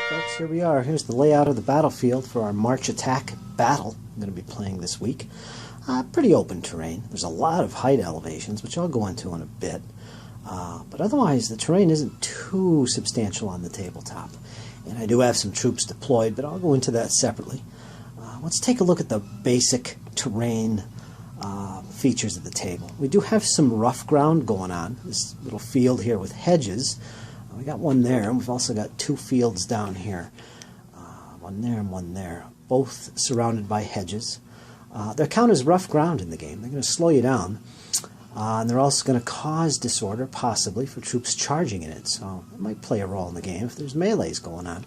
Folks, here we are. Here's the layout of the battlefield for our March attack battle I'm going to be playing this week. Pretty open terrain. There's a lot of height elevations, which I'll go into in a bit. But otherwise, the terrain isn't too substantial on the tabletop. And I do have some troops deployed, but I'll go into that separately. Let's take a look at the basic terrain features of the table. We do have some rough ground going on. This little field here with hedges. We got one there, and we've also got two fields down here. One there and one there, both surrounded by hedges. They count as rough ground in the game. They're going to slow you down, and they're also going to cause disorder, possibly, for troops charging in it. So it might play a role in the game if there's melees going on.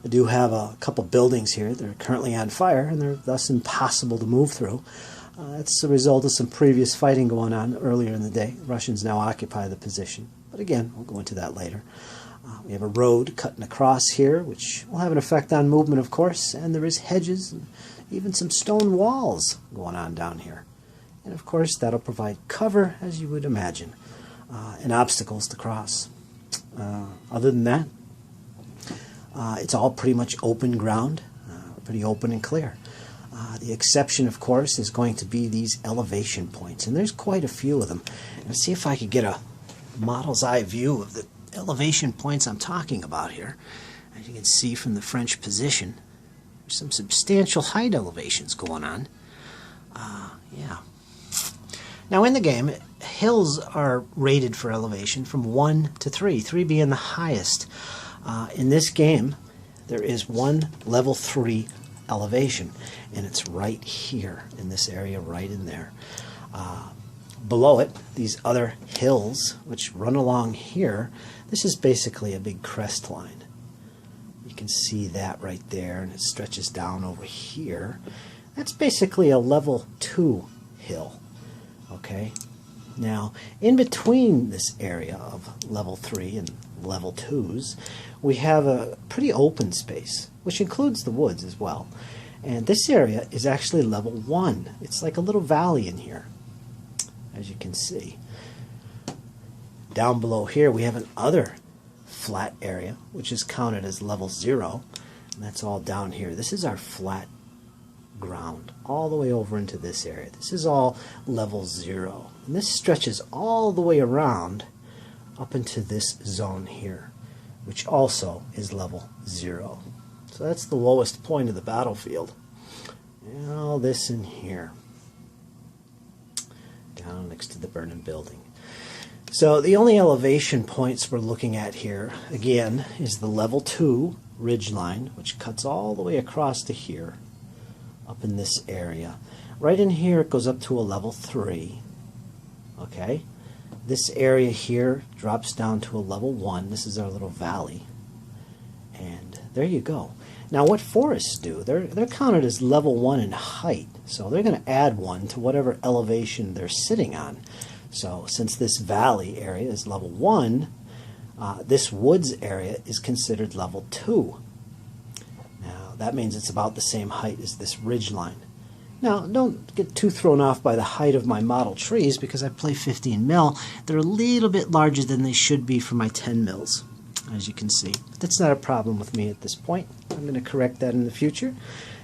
I do have a couple buildings here that are currently on fire, and they're thus impossible to move through. That's the result of some previous fighting going on earlier in the day. The Russians now occupy the position. But again, we'll go into that later. We have a road cutting across here, which will have an effect on movement, of course. And there is hedges and even some stone walls going on down here. And of course, that'll provide cover, as you would imagine, and obstacles to cross. Other than that, it's all pretty much open ground, pretty open and clear. The exception, of course, is going to be these elevation points, and there's quite a few of them. Let's see if I could get a model's eye view of the elevation points I'm talking about here. As you can see from the French position, there's some substantial height elevations going on. Yeah. Now in the game, hills are rated for elevation from 1 to 3, 3 being the highest. In this game, there is one level 3 elevation, and it's right here in this area, right in there. Below it, these other hills, which run along here, this is basically a big crest line. You can see that right there, and it stretches down over here. That's basically a level 2 hill. Okay? Now, in between this area of level 3 and level 2s, we have a pretty open space, which includes the woods as well. And this area is actually level 1. It's like a little valley in here, as you can see. Down below here, we have another flat area, which is counted as level 0. And that's all down here. This is our flat ground, all the way over into this area. This is all level 0. And this stretches all the way around up into this zone here, which also is level 0. So that's the lowest point of the battlefield. And all this in here, down next to the burning building. So the only elevation points we're looking at here, again, is the level 2 ridge line, which cuts all the way across to here, up in this area. Right in here, it goes up to a level 3. Okay? This area here drops down to a level 1. This is our little valley. And there you go. Now what forests do, they're counted as level 1 in height. So they're going to add 1 to whatever elevation they're sitting on. So since this valley area is level 1, this woods area is considered level 2. Now that means it's about the same height as this ridge line. Now, don't get too thrown off by the height of my model trees, because I play 15 mil. They're a little bit larger than they should be for my 10 mils, as you can see. But that's not a problem with me at this point. I'm going to correct that in the future.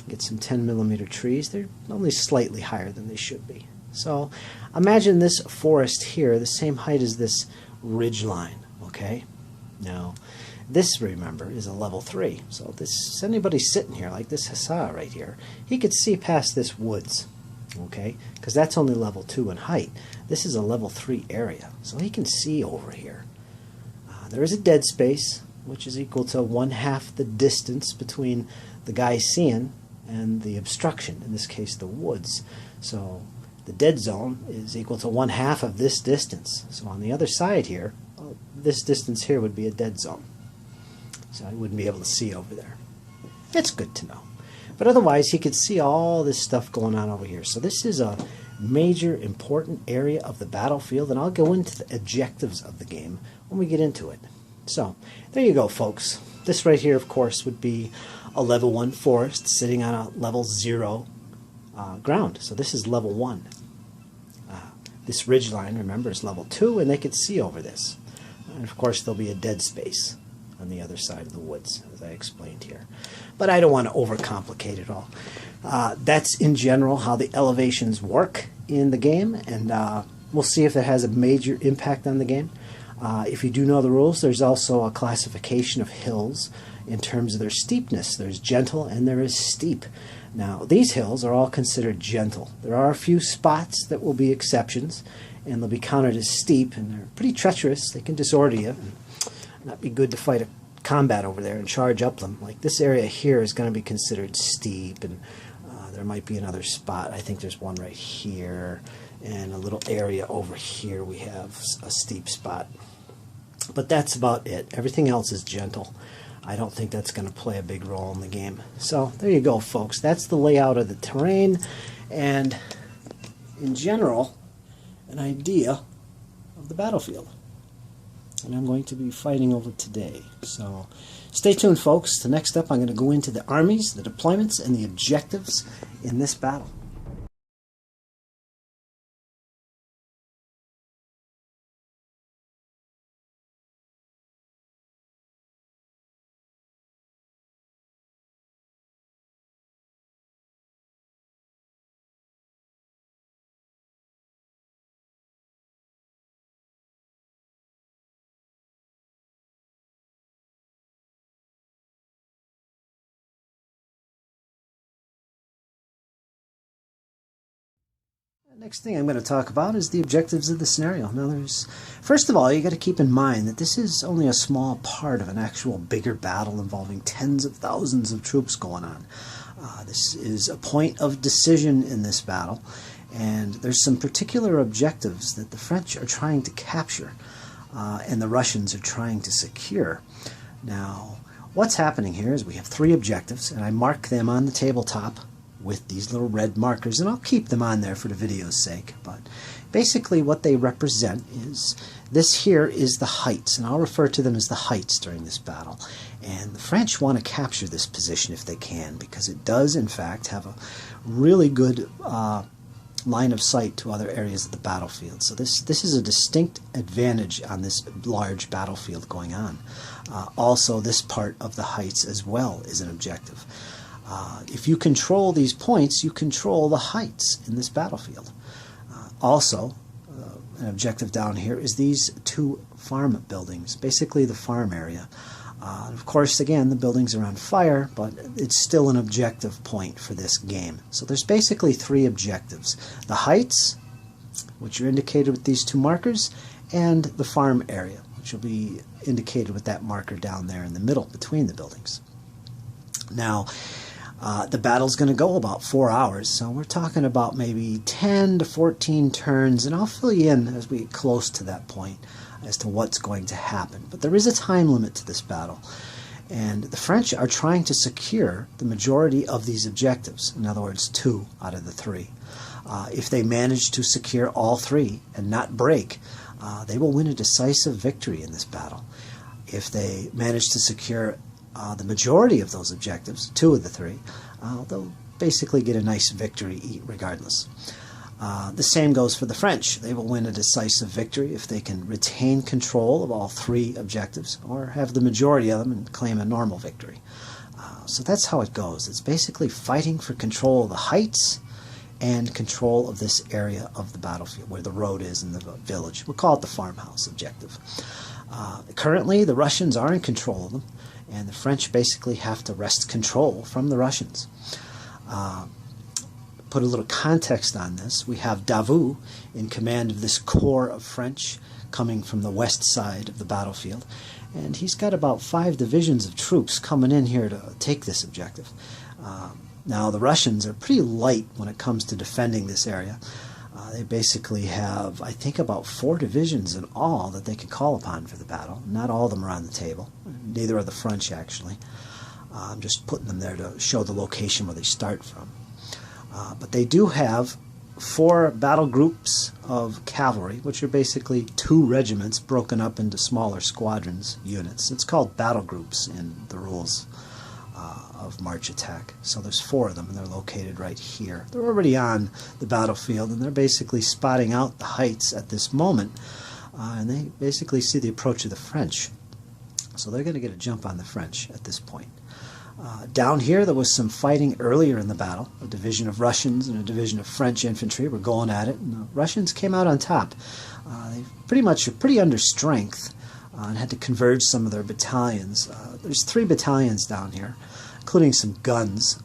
Get some 10 millimeter trees. They're only slightly higher than they should be. So imagine this forest here, the same height as this ridge line. Okay? Now, this, remember, is a level 3. So this, anybody sitting here, like this Hussar right here, he could see past this woods, okay? Because that's only level 2 in height. This is a level 3 area, so he can see over here. There is a dead space, which is equal to 1/2 the distance between the guy seeing and the obstruction, in this case the woods. So the dead zone is equal to 1/2 of this distance. So on the other side here, this distance here would be a dead zone. So I wouldn't be able to see over there. It's good to know. But otherwise, he could see all this stuff going on over here. So this is a major, important area of the battlefield, and I'll go into the objectives of the game when we get into it. So there you go, folks. This right here, of course, would be a level 1 forest sitting on a level 0 ground. So this is level 1. This ridge line, remember, is level 2, and they could see over this. And of course, there'll be a dead space on the other side of the woods, as I explained here. But I don't want to overcomplicate it all. That's in general how the elevations work in the game, and we'll see if it has a major impact on the game. If you do know the rules, there's also a classification of hills in terms of their steepness. There's gentle and there is steep. Now, these hills are all considered gentle. There are a few spots that will be exceptions, and they'll be counted as steep, and they're pretty treacherous. They can disorder you, and not be good to fight a combat over there and charge up them. Like this area here is going to be considered steep, and there might be another spot. I think there's one right here, and a little area over here we have a steep spot. But that's about it. Everything else is gentle. I don't think that's going to play a big role in the game. So there you go, folks. That's the layout of the terrain, and in general, an idea of the battlefield. And I'm going to be fighting over today. So stay tuned, folks. The next step, I'm going to go into the armies, the deployments, and the objectives in this battle. Next thing I'm going to talk about is the objectives of the scenario. Now, first of all, you got to keep in mind that this is only a small part of an actual bigger battle involving tens of thousands of troops going on. This is a point of decision in this battle, and there's some particular objectives that the French are trying to capture, and the Russians are trying to secure. Now, what's happening here is we have 3 objectives, and I mark them on the tabletop with these little red markers, and I'll keep them on there for the video's sake. But basically what they represent is, this here is the heights, and I'll refer to them as the heights during this battle. And the French want to capture this position if they can, because it does in fact have a really good line of sight to other areas of the battlefield. So this is a distinct advantage on this large battlefield going on. Also, this part of the heights as well is an objective. If you control these points, you control the heights in this battlefield. Also, an objective down here is these 2 farm buildings, basically the farm area. Of course, again, the buildings are on fire, but it's still an objective point for this game. So there's basically 3 objectives. The heights, which are indicated with these 2 markers, and the farm area, which will be indicated with that marker down there in the middle between the buildings. Now, the battle's going to go about 4 hours, so we're talking about maybe 10 to 14 turns, and I'll fill you in as we get close to that point as to what's going to happen. But there is a time limit to this battle, and the French are trying to secure the majority of these objectives, in other words, 2 out of the 3. If they manage to secure all 3 and not break, they will win a decisive victory in this battle. If they manage to secure the majority of those objectives, 2 of the 3, they'll basically get a nice victory regardless. The same goes for the French. They will win a decisive victory if they can retain control of all 3 objectives, or have the majority of them and claim a normal victory. So that's how it goes. It's basically fighting for control of the heights and control of this area of the battlefield where the road is in the village. We'll call it the farmhouse objective. Currently, the Russians are in control of them, and the French basically have to wrest control from the Russians. Put a little context on this. We have Davout in command of this corps of French coming from the west side of the battlefield, and he's got about 5 divisions of troops coming in here to take this objective. Now, the Russians are pretty light when it comes to defending this area. They basically have, I think, about 4 divisions in all that they could call upon for the battle. Not all of them are on the table. Neither are the French, actually. I'm just putting them there to show the location where they start from. But they do have 4 battle groups of cavalry, which are basically 2 regiments broken up into smaller squadrons units. It's called battle groups in the rules of March Attack. So there's 4 of them, and they're located right here. They're already on the battlefield, and they're basically spotting out the heights at this moment, and they basically see the approach of the French. So they're going to get a jump on the French at this point. Down here there was some fighting earlier in the battle. A division of Russians and a division of French infantry were going at it, and the Russians came out on top. They pretty much are pretty under strength and had to converge some of their battalions. There's 3 battalions down here, including some guns.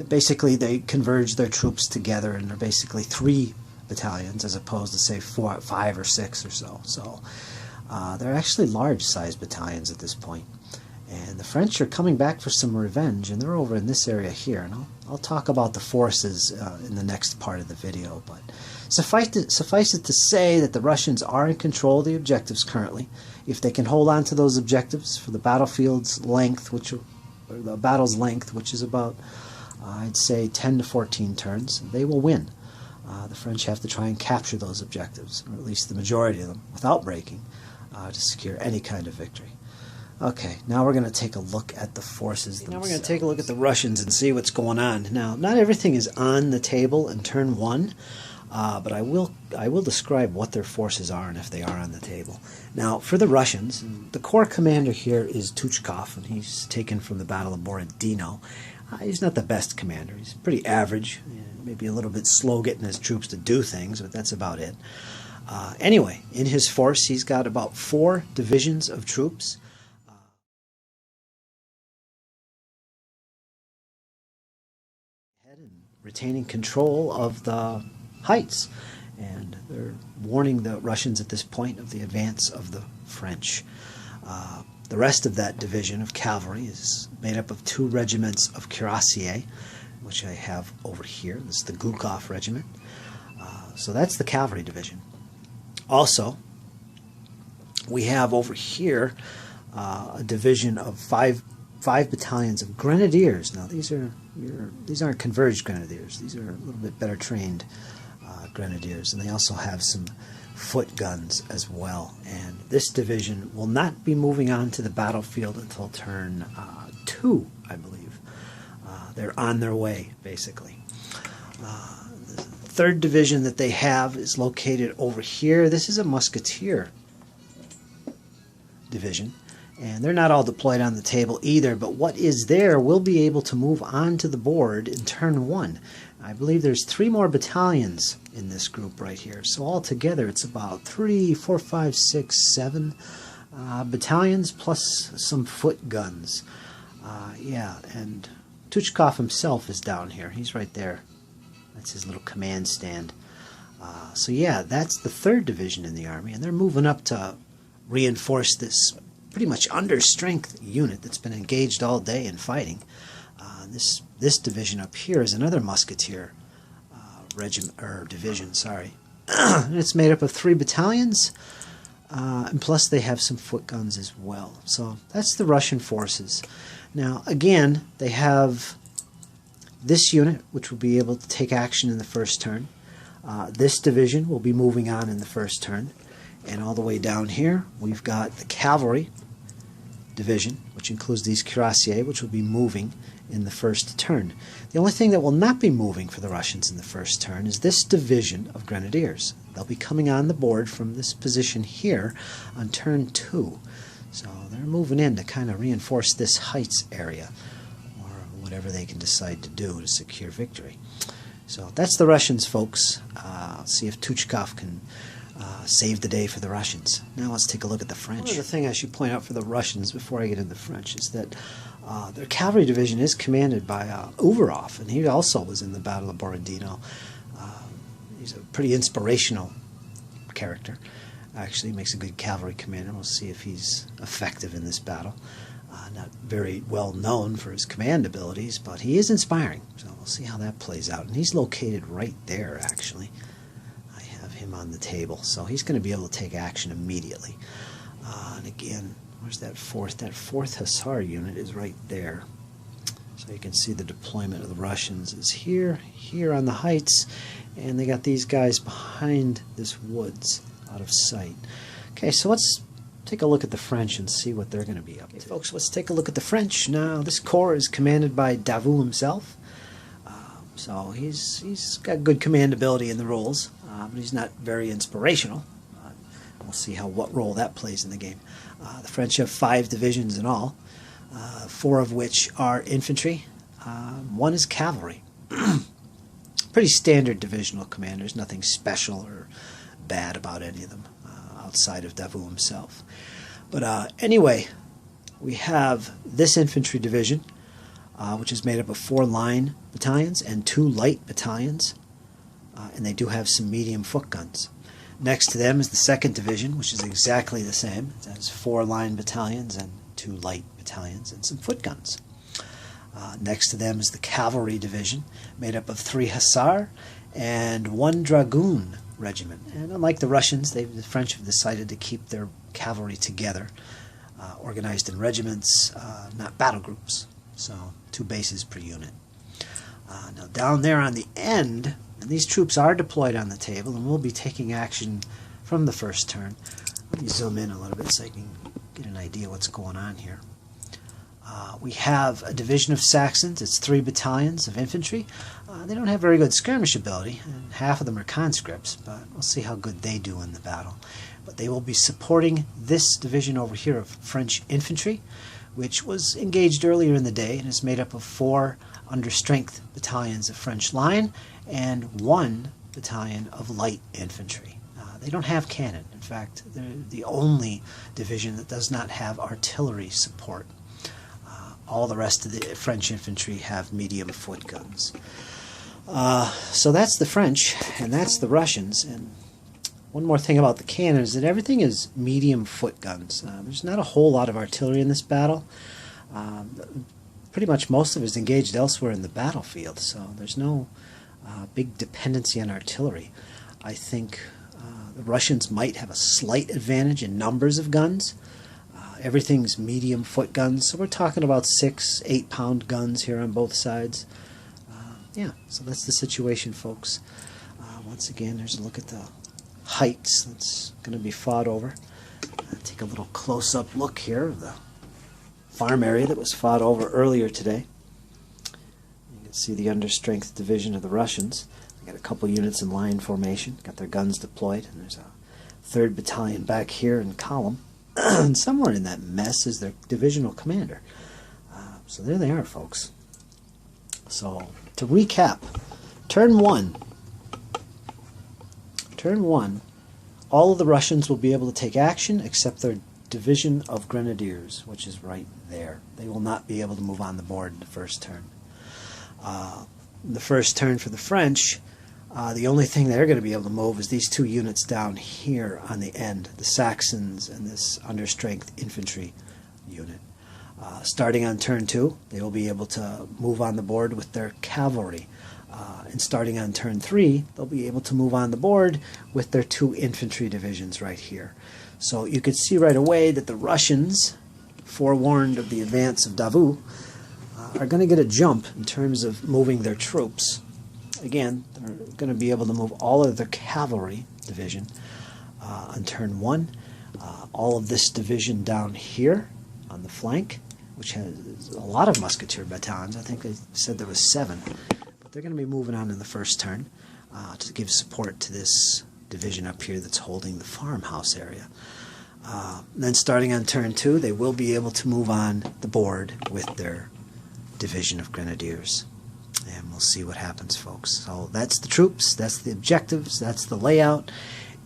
Basically they converged their troops together, and they're basically 3 battalions as opposed to say 4, 5 or 6 or so. So they're actually large-sized battalions at this point. And the French are coming back for some revenge, and they're over in this area here. And I'll talk about the forces in the next part of the video. But suffice it to say that the Russians are in control of the objectives currently. If they can hold on to those objectives for the battlefield's length, or the battle's length, which is about, I'd say, 10 to 14 turns, they will win. The French have to try and capture those objectives, or at least the majority of them, without breaking, to secure any kind of victory. Okay, now we're going to take a look at the forces themselves. Now we're going to take a look at the Russians and see what's going on. Now, not everything is on the table in turn 1, but I will describe what their forces are and if they are on the table. Now, for the Russians, the corps commander here is Tuchkov, and he's taken from the Battle of Borodino. He's not the best commander. He's pretty average, maybe a little bit slow getting his troops to do things, but that's about it. Anyway, in his force, he's got about 4 divisions of troops. And retaining control of the heights, and they're warning the Russians at this point of the advance of the French. The rest of that division of cavalry is made up of 2 regiments of cuirassiers, which I have over here. This is the Glukov regiment. So that's the cavalry division. Also, we have over here a division of five battalions of grenadiers. Now these aren't converged grenadiers. These are a little bit better trained grenadiers, and they also have some foot guns as well. And this division will not be moving on to the battlefield until turn 2, I believe. They're on their way, basically. The 3rd division that they have is located over here. This is a musketeer division, and they're not all deployed on the table either, but what is there will be able to move on to the board in turn 1. I believe there's 3 more battalions in this group right here, so altogether it's about 3, 4, 5, 6, 7 battalions plus some foot guns. Yeah, and Tuchkov himself is down here. He's right there. That's his little command stand. So yeah, that's the 3rd division in the army, and they're moving up to reinforce this pretty much under strength unit that's been engaged all day in fighting. This division up here is another musketeer division, sorry. And it's made up of 3 battalions, and plus they have some foot guns as well. So that's the Russian forces. Now again, they have this unit, which will be able to take action in the first turn. This division will be moving on in the first turn. And all the way down here, we've got the cavalry division, which includes these cuirassiers, which will be moving in the first turn. The only thing that will not be moving for the Russians in the first turn is this division of grenadiers. They'll be coming on the board from this position here on turn 2. So they're moving in to kind of reinforce this heights area, or whatever they can decide to do to secure victory. So that's the Russians, folks. See if Tuchkov can save the day for the Russians. Now let's take a look at the French. One other thing I should point out for the Russians before I get into the French is that their cavalry division is commanded by Uvarov, and he also was in the Battle of Borodino. He's a pretty inspirational character. Actually, makes a good cavalry commander. We'll see if he's effective in this battle. Not very well known for his command abilities, but he is inspiring. So we'll see how that plays out. And he's located right there, actually. I have him on the table, so he's going to be able to take action immediately. And again, where's that fourth? That 4th Hussar unit is right there. So you can see the deployment of the Russians is here on the heights, and they got these guys behind this woods out of sight. Okay, so let's take a look at the French and see what they're going to be up to. Okay, folks, let's take a look at the French. Now, this corps is commanded by Davout himself. So he's got good command ability in the roles, but he's not very inspirational. we'll see what role that plays in the game. The French have 5 divisions in all, 4 of which are infantry. 1 is cavalry. Pretty standard divisional commanders, nothing special or bad about any of them outside of Davout himself. But anyway, we have this infantry division, which is made up of 4 line battalions and 2 light battalions, and they do have some medium foot guns. Next to them is the 2nd Division, which is exactly the same. It has 4 line battalions and 2 light battalions and some foot guns. Next to them is the Cavalry Division, made up of 3 Hussar and 1 Dragoon regiment. And unlike the Russians, the French have decided to keep their cavalry together, organized in regiments, not battle groups. So 2 bases per unit. Now down there on the end, and these troops are deployed on the table and will be taking action from the first turn. Let me zoom in a little bit so I can get an idea what's going on here. We have a division of Saxons. It's 3 battalions of infantry. They don't have very good skirmish ability, and half of them are conscripts, but we'll see how good they do in the battle. But they will be supporting this division over here of French infantry, which was engaged earlier in the day and is made up of 4 under-strength battalions of French line and 1 battalion of light infantry. They don't have cannon. In fact, they're the only division that does not have artillery support. All the rest of the French infantry have medium foot guns. So that's the French, and that's the Russians. And one more thing about the cannon is that everything is medium foot guns. There's not a whole lot of artillery in this battle. Pretty much most of it is engaged elsewhere in the battlefield, so there's no big dependency on artillery. I think the Russians might have a slight advantage in numbers of guns. Everything's medium foot guns, so we're talking about 6-8 pound guns here on both sides. Yeah, so that's the situation, folks. Once again, there's a look at the heights that's going to be fought over. Take a little close-up look here of the farm area that was fought over earlier today. You can see the understrength division of the Russians. They got a couple units in line formation, got their guns deployed, and there's a 3rd battalion back here in column. And somewhere in that mess is their divisional commander. So there they are, folks. So to recap, turn 1, all of the Russians will be able to take action except their division of grenadiers, which is right there. They will not be able to move on the board in the first turn. The first turn for the French, the only thing they're going to be able to move is these 2 units down here on the end, the Saxons and this understrength infantry unit. Starting on turn 2, they will be able to move on the board with their cavalry. And starting on turn 3, they'll be able to move on the board with their 2 infantry divisions right here. So you could see right away that the Russians, forewarned of the advance of Davout, are going to get a jump in terms of moving their troops. Again, they're going to be able to move all of their cavalry division on turn 1. All of this division down here on the flank, which has a lot of musketeer battalions. I think they said there was 7. But they're going to be moving on in the first turn to give support to this division up here that's holding the farmhouse area. Then starting on turn 2, they will be able to move on the board with their division of grenadiers. And we'll see what happens, folks. So that's the troops, that's the objectives, that's the layout,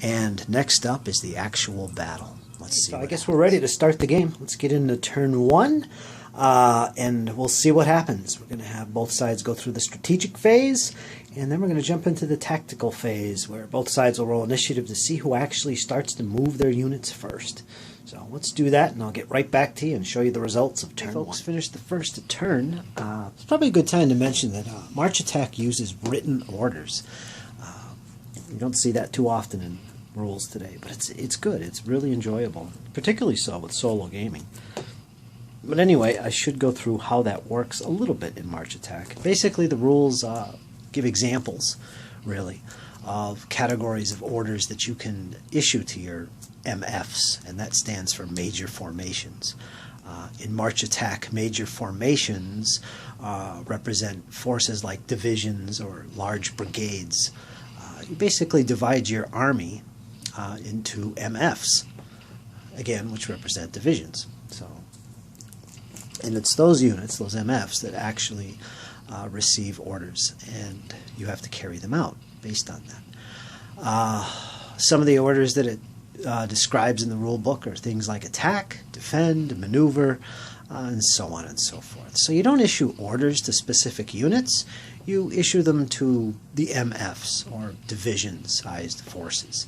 and next up is the actual battle. Let's see. So I guess we're ready to start the game. Let's get into turn 1, and we'll see what happens. We're going to have both sides go through the strategic phase, and then we're going to jump into the tactical phase, where both sides will roll initiative to see who actually starts to move their units first. So let's do that, and I'll get right back to you and show you the results of turn 1. Folks, finished the first turn. It's probably a good time to mention that March Attack uses written orders. You don't see that too often in rules today, but it's good. It's really enjoyable, particularly so with solo gaming. But anyway, I should go through how that works a little bit in March Attack. Basically, the rules give examples, really, of categories of orders that you can issue to your MFs, and that stands for major formations. In March Attack, major formations represent forces like divisions or large brigades. You basically divide your army into MFs, again, which represent divisions. So, and it's those units, those MFs, that actually receive orders, and you have to carry them out based on that. Some of the orders that it describes in the rule book are things like attack, defend, maneuver, and so on and so forth. So you don't issue orders to specific units, you issue them to the MFs, or division-sized forces.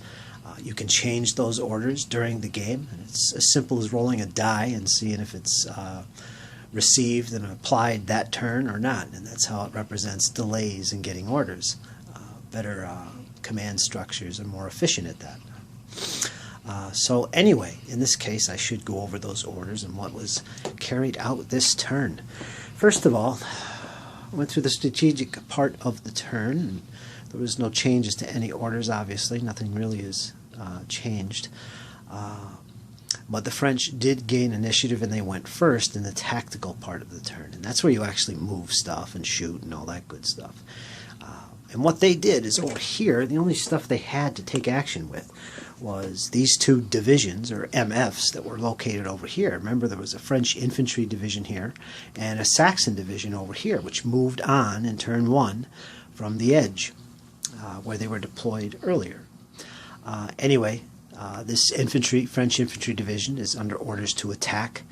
You can change those orders during the game, and it's as simple as rolling a die and seeing if it's received and applied that turn or not, and that's how it represents delays in getting orders. Better command structures are more efficient at that. So anyway, in this case, I should go over those orders and what was carried out this turn. First of all, I went through the strategic part of the turn, and there was no changes to any orders, obviously. Nothing really is changed. But the French did gain initiative, and they went first in the tactical part of the turn. And that's where you actually move stuff and shoot and all that good stuff. And what they did is over here, the only stuff they had to take action with was these two divisions, or MFs, that were located over here. Remember, there was a French infantry division here and a Saxon division over here, which moved on in turn one from the edge where they were deployed earlier. Anyway, this French infantry division is under orders to attack,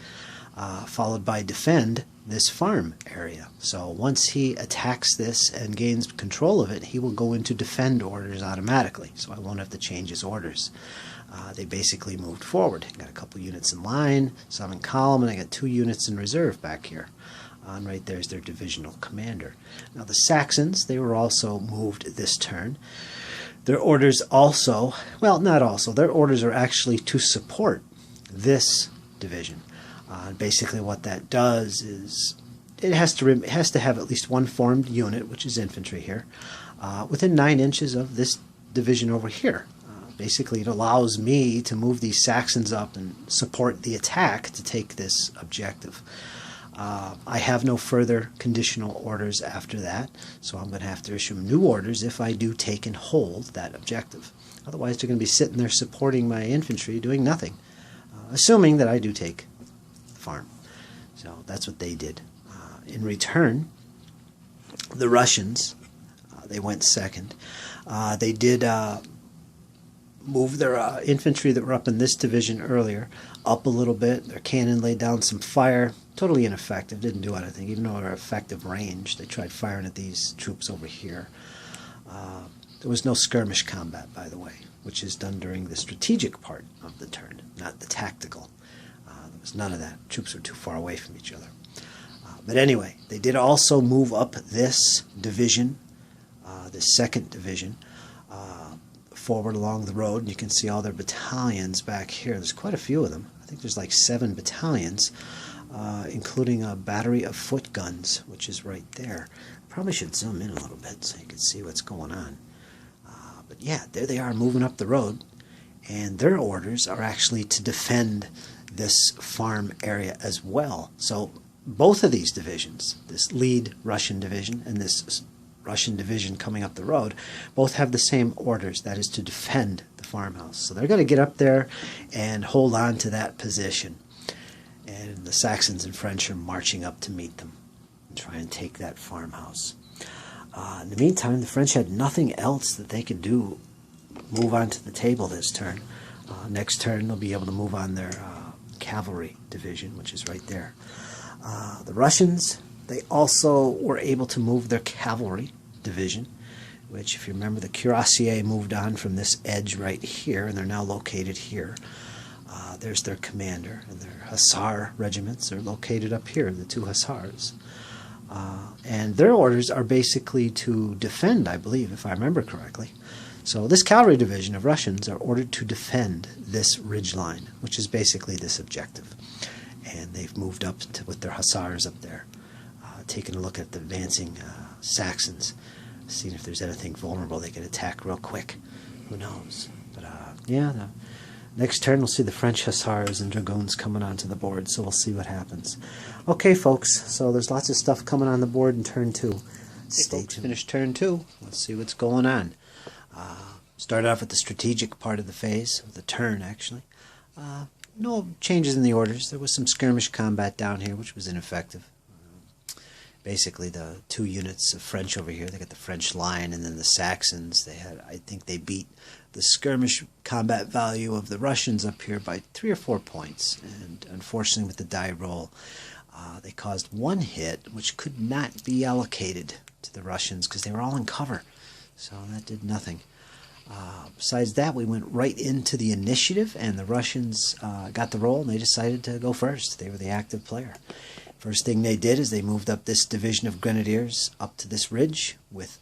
followed by defend this farm area. So once he attacks this and gains control of it, he will go into defend orders automatically, so I won't have to change his orders. They basically moved forward. Got a couple units in line, some in column, and I got 2 units in reserve back here. And right there's their divisional commander. Now the Saxons, they were also moved this turn. Their orders also, well, not also, their orders are actually to support this division. Basically what that does is it has to have at least one formed unit, which is infantry here, within 9 inches of this division over here. Basically it allows me to move these Saxons up and support the attack to take this objective. I have no further conditional orders after that, so I'm going to have to issue new orders if I do take and hold that objective. Otherwise they're going to be sitting there supporting my infantry doing nothing, assuming that I do take farm. So that's what they did. In return, the Russians, they went second. They did move their infantry that were up in this division earlier up a little bit. Their cannon laid down some fire. Totally ineffective. Didn't do anything. Even though they're effective range, they tried firing at these troops over here. There was no skirmish combat, by the way, which is done during the strategic part of the turn, not the tactical. There was none of that. Troops were too far away from each other. But anyway, they did also move up this division, this second division, forward along the road. And you can see all their battalions back here. There's quite a few of them. I think there's like 7 battalions, including a battery of foot guns, which is right there. Probably should zoom in a little bit so you can see what's going on. But yeah, there they are moving up the road, and their orders are actually to defend this farm area as well. So both of these divisions, this lead Russian division and this Russian division coming up the road, both have the same orders, that is to defend the farmhouse. So they're going to get up there and hold on to that position. And the Saxons and French are marching up to meet them and try and take that farmhouse. In the meantime, the French had nothing else that they could do, move on to the table this turn. Next turn, they'll be able to move on their cavalry division, which is right there. The Russians, they also were able to move their cavalry division, which, if you remember, the cuirassiers moved on from this edge right here, and they're now located here. There's their commander, and their hussar regiments are located up here, the 2 hussars. And their orders are basically to defend, I believe, if I remember correctly. So this cavalry division of Russians are ordered to defend this ridgeline, which is basically this objective. And they've moved up with their hussars up there, taking a look at the advancing Saxons, seeing if there's anything vulnerable they could attack real quick. Who knows? But yeah, the next turn we'll see the French hussars and dragoons coming onto the board, so we'll see what happens. Okay, folks, so there's lots of stuff coming on the board in turn 2. Stay tuned. Finish turn 2. Let's see what's going on. Start off with the strategic part of the phase, of the turn actually. No changes in the orders. There was some skirmish combat down here, which was ineffective. Basically, the two units of French over here, they got the French line, and then the Saxons, they had, I think they beat the skirmish combat value of the Russians up here by 3 or 4 points. And unfortunately, with the die roll, they caused one hit, which could not be allocated to the Russians because they were all in cover. So that did nothing. Besides that, we went right into the initiative, and the Russians got the roll, and they decided to go first. They were the active player. First thing they did is they moved up this division of grenadiers up to this ridge with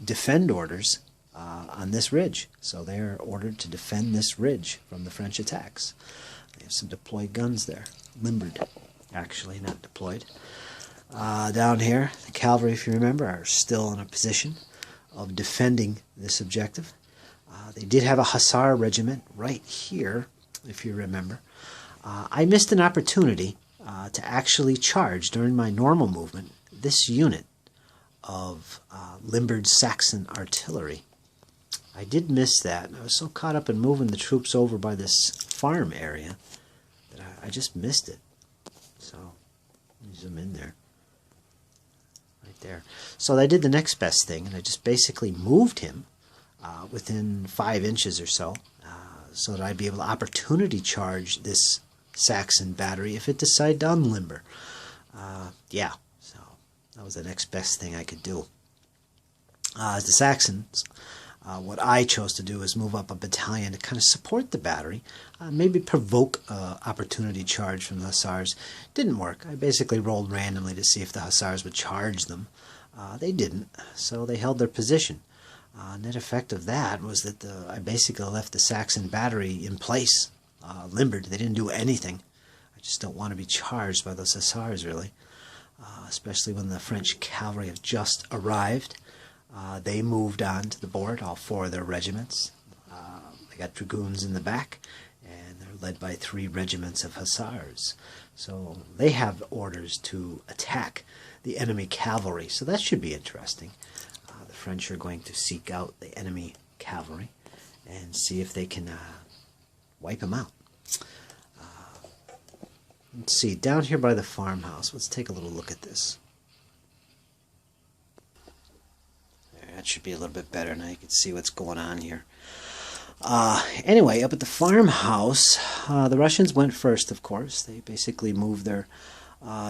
defend orders on this ridge. So they're ordered to defend this ridge from the French attacks. They have some deployed guns there. Limbered, actually, not deployed. Down here, the cavalry, if you remember, are still in a position of defending this objective. They did have a Hussar regiment right here, if you remember. I missed an opportunity to actually charge during my normal movement this unit of limbered Saxon artillery. I did miss that. I was so caught up in moving the troops over by this farm area that I just missed it. So, let me zoom in there. Right there. So I did the next best thing, and I just basically moved him within 5 inches or so that I'd be able to opportunity charge this Saxon battery if it decided to unlimber. Yeah, so that was the next best thing I could do. As the Saxons, what I chose to do is move up a battalion to kind of support the battery, maybe provoke opportunity charge from the Hussars. Didn't work. I basically rolled randomly to see if the Hussars would charge them. They didn't, so they held their position. Net effect of that was that I basically left the Saxon battery in place. Limbered. They didn't do anything. I just don't want to be charged by those Hussars, really. Especially when the French cavalry have just arrived. They moved on to the board, all 4 of their regiments. They got dragoons in the back, and they're led by 3 regiments of Hussars. So they have orders to attack the enemy cavalry, so that should be interesting. The French are going to seek out the enemy cavalry and see if they can wipe them out. Let's see, down here by the farmhouse, let's take a little look at this. There, that should be a little bit better now. You can see what's going on here. Anyway, up at the farmhouse, the Russians went first, of course. They basically moved their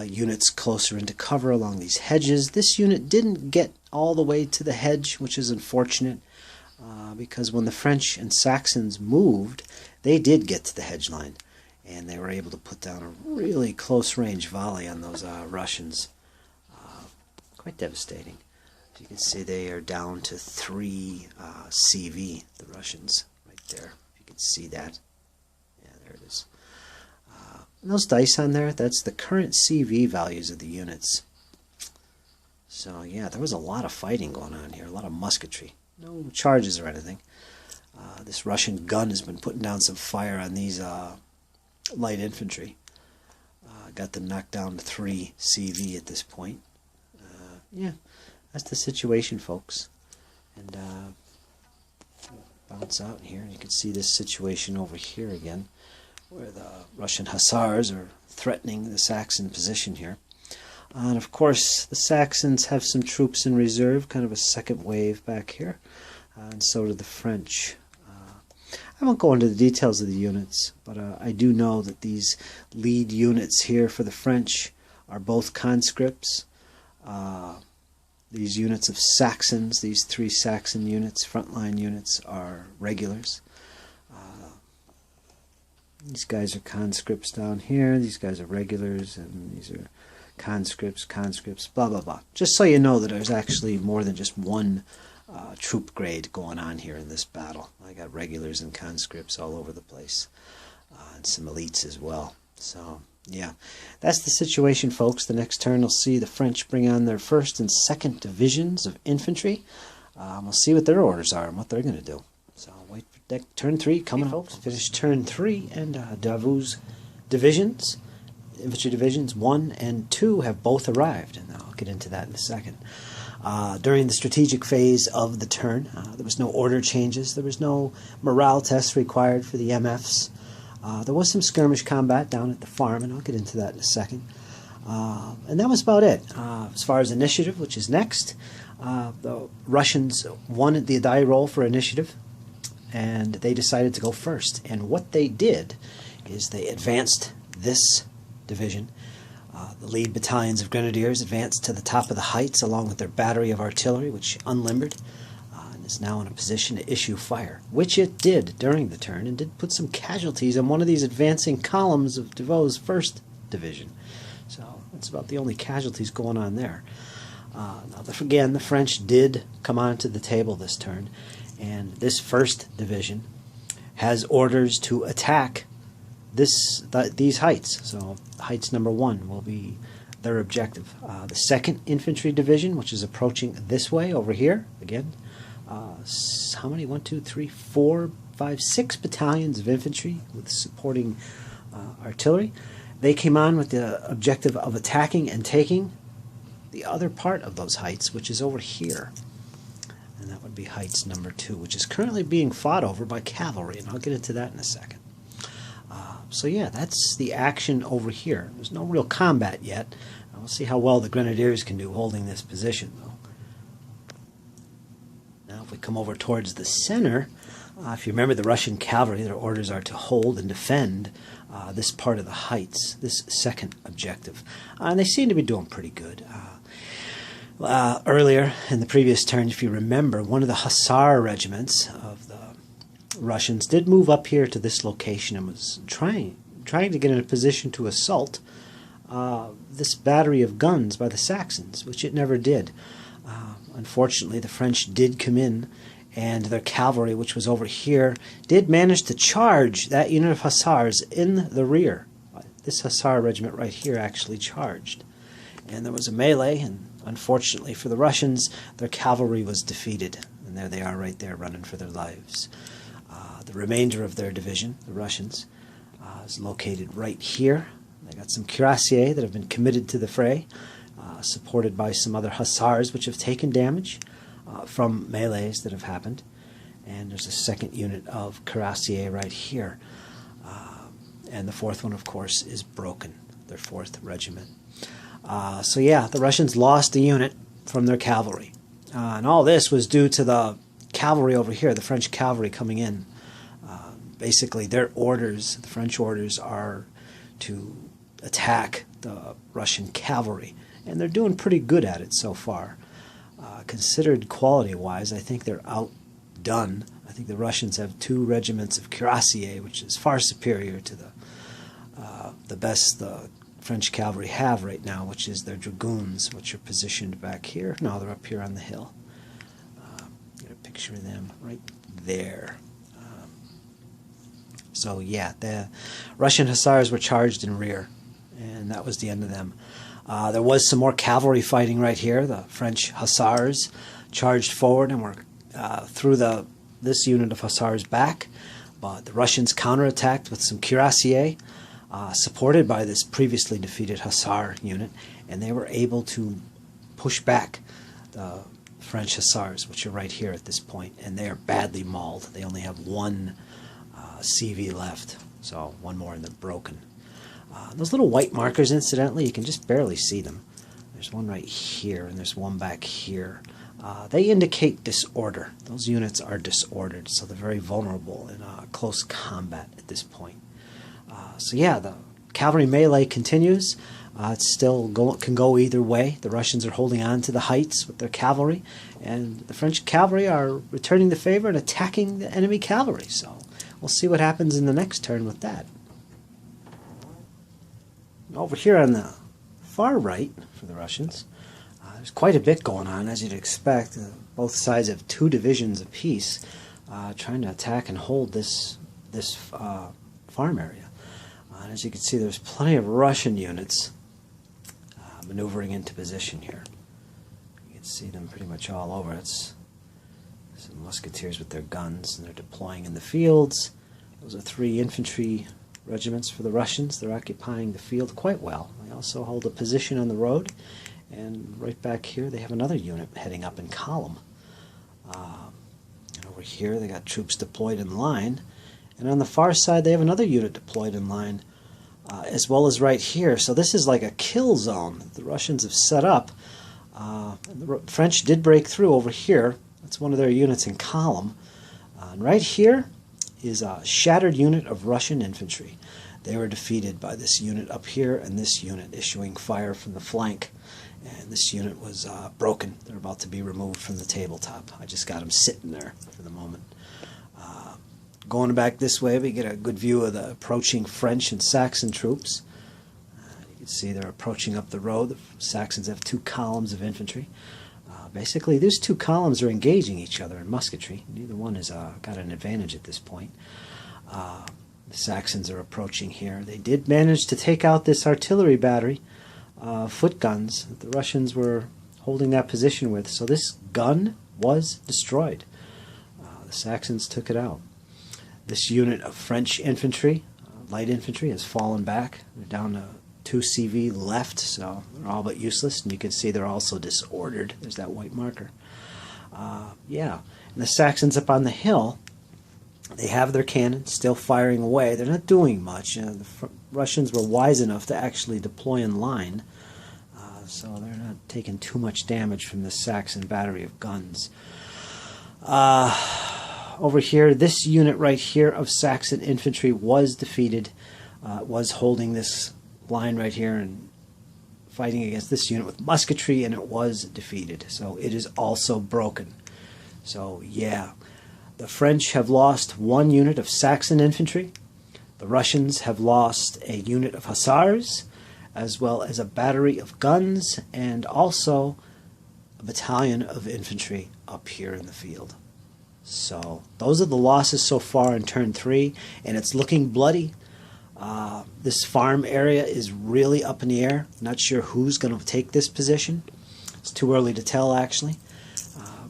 units closer into cover along these hedges. This unit didn't get all the way to the hedge, which is unfortunate, because when the French and Saxons moved, they did get to the hedge line, and they were able to put down a really close-range volley on those Russians. Quite devastating. As you can see, they are down to 3 CV, the Russians, right there. You can see that. Yeah, there it is. And those dice on there, that's the current CV values of the units. So, yeah, there was a lot of fighting going on here, a lot of musketry. No charges or anything. This Russian gun has been putting down some fire on these light infantry. Got them knocked down to 3 CV at this point. Yeah, that's the situation, folks. And bounce out here. You can see this situation over here again, where the Russian Hussars are threatening the Saxon position here. And of course, the Saxons have some troops in reserve, kind of a second wave back here. And so do the French. I won't go into the details of the units, but I do know that these lead units here for the French are both conscripts. These units of Saxons, these 3 Saxon units, frontline units, are regulars. These guys are conscripts down here, these guys are regulars, and these are conscripts, blah, blah, blah. Just so you know that there's actually more than just one troop grade going on here in this battle. I got regulars and conscripts all over the place, and some elites as well. So, yeah, that's the situation, folks. The next turn we'll see the French bring on their 1st and 2nd divisions of infantry. We'll see what their orders are and what they're going to do. So, wait for turn 3 coming, folks. Finish turn 3, and Davout's divisions, infantry divisions 1 and 2, have both arrived, and I'll get into that in a second. During the strategic phase of the turn, there was no order changes. There was no morale tests required for the MFs. There was some skirmish combat down at the farm, and I'll get into that in a second. And that was about it. As far as initiative, which is next, the Russians won the die roll for initiative, and they decided to go first. And what they did is they advanced this division. The lead battalions of grenadiers advanced to the top of the heights along with their battery of artillery, which unlimbered, and is now in a position to issue fire, which it did during the turn, and did put some casualties on one of these advancing columns of DeVoe's 1st Division. So that's about the only casualties going on there. Now, again, the French did come onto the table this turn, and this 1st Division has orders to attack these heights. So heights number 1 will be their objective. The 2nd Infantry Division, which is approaching this way over here, again, how many? 1, 2, 3, 4, 5, 6 battalions of infantry with supporting artillery. They came on with the objective of attacking and taking the other part of those heights, which is over here. And that would be heights number 2, which is currently being fought over by cavalry, and I'll get into that in a second. So yeah, that's the action over here. There's no real combat yet. We'll see how well the Grenadiers can do holding this position, though. Now if we come over towards the center, if you remember the Russian cavalry, their orders are to hold and defend this part of the heights, this 2nd objective. And they seem to be doing pretty good. Earlier in the previous turn, if you remember, one of the Hussar regiments of the Russians did move up here to this location and was trying to get in a position to assault this battery of guns by the Saxons, which it never did. Unfortunately, the French did come in, and their cavalry, which was over here, did manage to charge that unit of Hussars in the rear. This Hussar regiment right here actually charged. And there was a melee, and unfortunately for the Russians, their cavalry was defeated. And there they are right there running for their lives. The remainder of their division, the Russians, is located right here. They got some cuirassiers that have been committed to the fray, supported by some other Hussars which have taken damage from melees that have happened. And there's a 2nd unit of cuirassiers right here. And the 4th one, of course, is broken, their 4th regiment. So yeah, the Russians lost a unit from their cavalry. And all this was due to the cavalry over here, the French cavalry coming in. Basically, their orders, the French orders, are to attack the Russian cavalry. And they're doing pretty good at it so far. Considered quality-wise, I think they're outdone. I think the Russians have 2 regiments of cuirassiers, which is far superior to the best the French cavalry have right now, which is their dragoons, which are positioned back here. No, they're up here on the hill. Get a picture of them right there. So yeah, the Russian Hussars were charged in rear, and that was the end of them. There was some more cavalry fighting right here. The French Hussars charged forward and were threw this unit of Hussars back, but the Russians counterattacked with some cuirassiers, supported by this previously defeated Hussar unit, and they were able to push back the French Hussars, which are right here at this point, and they are badly mauled. They only have 1 CV left, so 1 more and they're broken. Those little white markers, incidentally, you can just barely see them. There's one right here, and there's one back here. They indicate disorder. Those units are disordered, so they're very vulnerable in close combat at this point. So yeah, the cavalry melee continues. It still can go either way. The Russians are holding on to the heights with their cavalry, and the French cavalry are returning the favor and attacking the enemy cavalry. So we'll see what happens in the next turn with that. Over here on the far right for the Russians, there's quite a bit going on, as you'd expect. Both sides have 2 divisions apiece trying to attack and hold this farm area. And as you can see, there's plenty of Russian units maneuvering into position here. You can see them pretty much all over. It's some musketeers with their guns, and they're deploying in the fields. Those are 3 infantry regiments for the Russians. They're occupying the field quite well. They also hold a position on the road, And right back here they have another unit heading up in column. And over here they got troops deployed in line. And on the far side they have another unit deployed in line, as well as right here. So this is like a kill zone that the Russians have set up. The French did break through over here. That's one of their units in column. And right here is a shattered unit of Russian infantry. They were defeated by this unit up here and this unit issuing fire from the flank. And this unit was broken. They're about to be removed from the tabletop. I just got them sitting there for the moment. Going back this way, we get a good view of the approaching French and Saxon troops. You can see they're approaching up the road. The Saxons have two columns of infantry. Basically, these two columns are engaging each other in musketry. Neither one has got an advantage at this point. The Saxons are approaching here. They did manage to take out this artillery battery, foot guns, that the Russians were holding that position with. So this gun was destroyed. The Saxons took it out. This unit of French infantry, light infantry, has fallen back. They're down to 2 CV left, so they're all but useless. And you can see they're also disordered. There's that white marker. Yeah, and the Saxons up on the hill, they have their cannons still firing away. They're not doing much. The Russians were wise enough to actually deploy in line, so they're not taking too much damage from the Saxon battery of guns. Over here, this unit right here of Saxon infantry was defeated, was holding this line right here and fighting against this unit with musketry, and it was defeated. So it is also broken. So yeah, the French have lost 1 unit of Saxon infantry. The Russians have lost a unit of hussars, as well as a battery of guns, and also a battalion of infantry up here in the field. So those are the losses so far in turn 3, and it's looking bloody. This farm area is really up in the air. Not sure who's going to take this position. It's too early to tell, actually.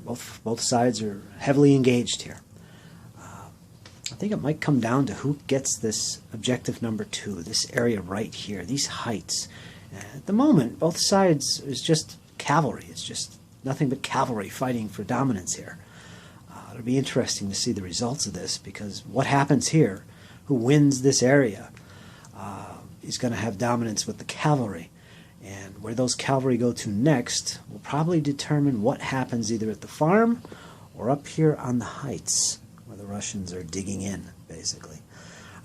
Both sides are heavily engaged here. I think it might come down to who gets this objective number 2, this area right here, these heights. At the moment, both sides is just cavalry. It's just nothing but cavalry fighting for dominance here. It'll be interesting to see the results of this, because what happens here, who wins this area, is going to have dominance with the cavalry. And where those cavalry go to next will probably determine what happens either at the farm or up here on the heights, where the Russians are digging in, basically.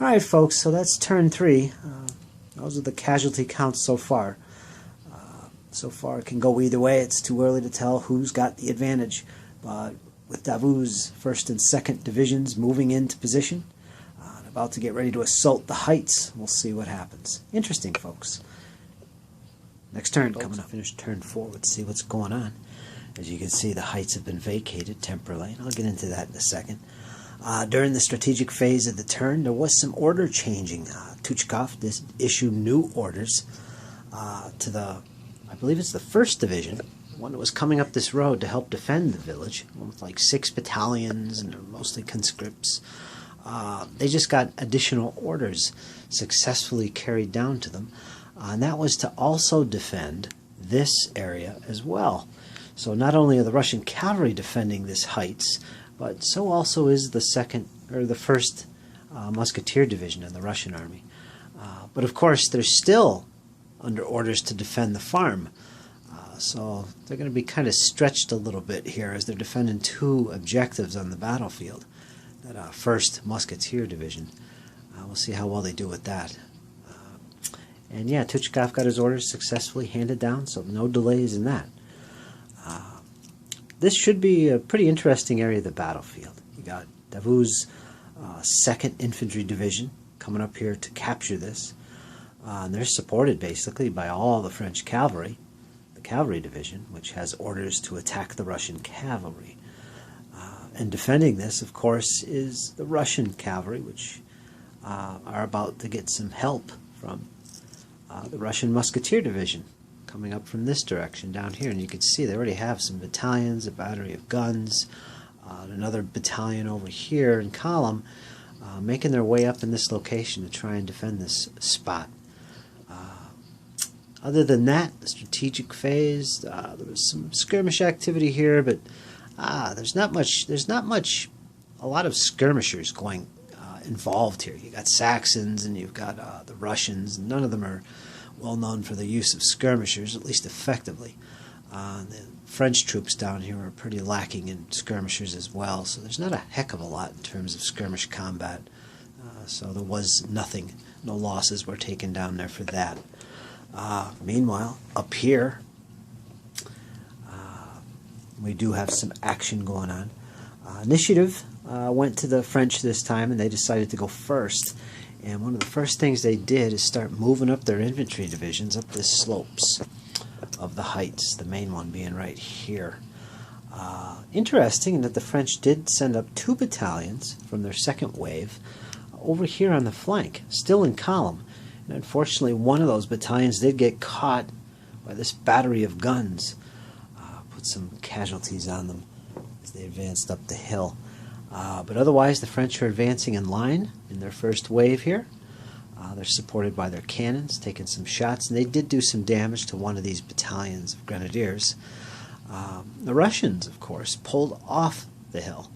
All right, folks, so that's turn 3. Those are the casualty counts so far. So far, it can go either way. It's too early to tell who's got the advantage. But with Davout's 1st and 2nd divisions moving into position, and about to get ready to assault the heights, we'll see what happens. Interesting, folks. Next turn coming up. Finish turn 4. Let's see what's going on. As you can see, the heights have been vacated temporarily, and I'll get into that in a second. During the strategic phase of the turn, there was some order changing. Tuchkov issued new orders to the, I believe it's the 1st Division, one that was coming up this road to help defend the village, with like 6 battalions, and they're mostly conscripts. They just got additional orders successfully carried down to them, and that was to also defend this area as well. So not only are the Russian cavalry defending this heights, but so also is the 1st Musketeer Division in the Russian army. But of course, they're still under orders to defend the farm. So they're going to be kind of stretched a little bit here as they're defending 2 objectives on the battlefield. That 1st Musketeer Division. We'll see how well they do with that. And yeah, Tuchkov got his orders successfully handed down, so no delays in that. This should be a pretty interesting area of the battlefield. You got Davout's 2nd Infantry Division coming up here to capture this. And they're supported basically by all the French cavalry. The Cavalry Division, which has orders to attack the Russian cavalry. And defending this, of course, is the Russian cavalry, which are about to get some help from the Russian Musketeer Division coming up from this direction down here. And you can see they already have some battalions, a battery of guns, another battalion over here in column, making their way up in this location to try and defend this spot. Other than that, the strategic phase, there was some skirmish activity here, but there's not much, a lot of skirmishers going involved here. You got Saxons and you've got the Russians. None of them are well known for the use of skirmishers, at least effectively. The French troops down here are pretty lacking in skirmishers as well, so there's not a heck of a lot in terms of skirmish combat. So there was nothing, no losses were taken down there for that. Meanwhile, up here, we do have some action going on. Initiative went to the French this time, and they decided to go first. And one of the first things they did is start moving up their infantry divisions up the slopes of the heights, the main one being right here. Interesting that the French did send up 2 battalions from their second wave over here on the flank, still in column. And unfortunately, one of those battalions did get caught by this battery of guns. Put some casualties on them as they advanced up the hill. But otherwise, the French are advancing in line in their first wave here. They're supported by their cannons, taking some shots, and they did do some damage to one of these battalions of grenadiers. The Russians, of course, pulled off the hill.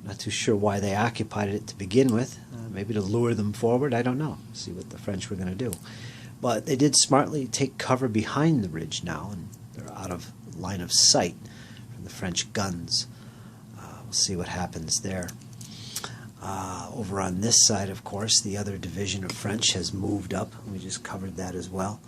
Not too sure why they occupied it to begin with. Maybe to lure them forward, I don't know. See what the French were going to do. But they did smartly take cover behind the ridge now, and they're out of line of sight from the French guns. We'll see what happens there. Over on this side, of course, the other division of French has moved up. We just covered that as well.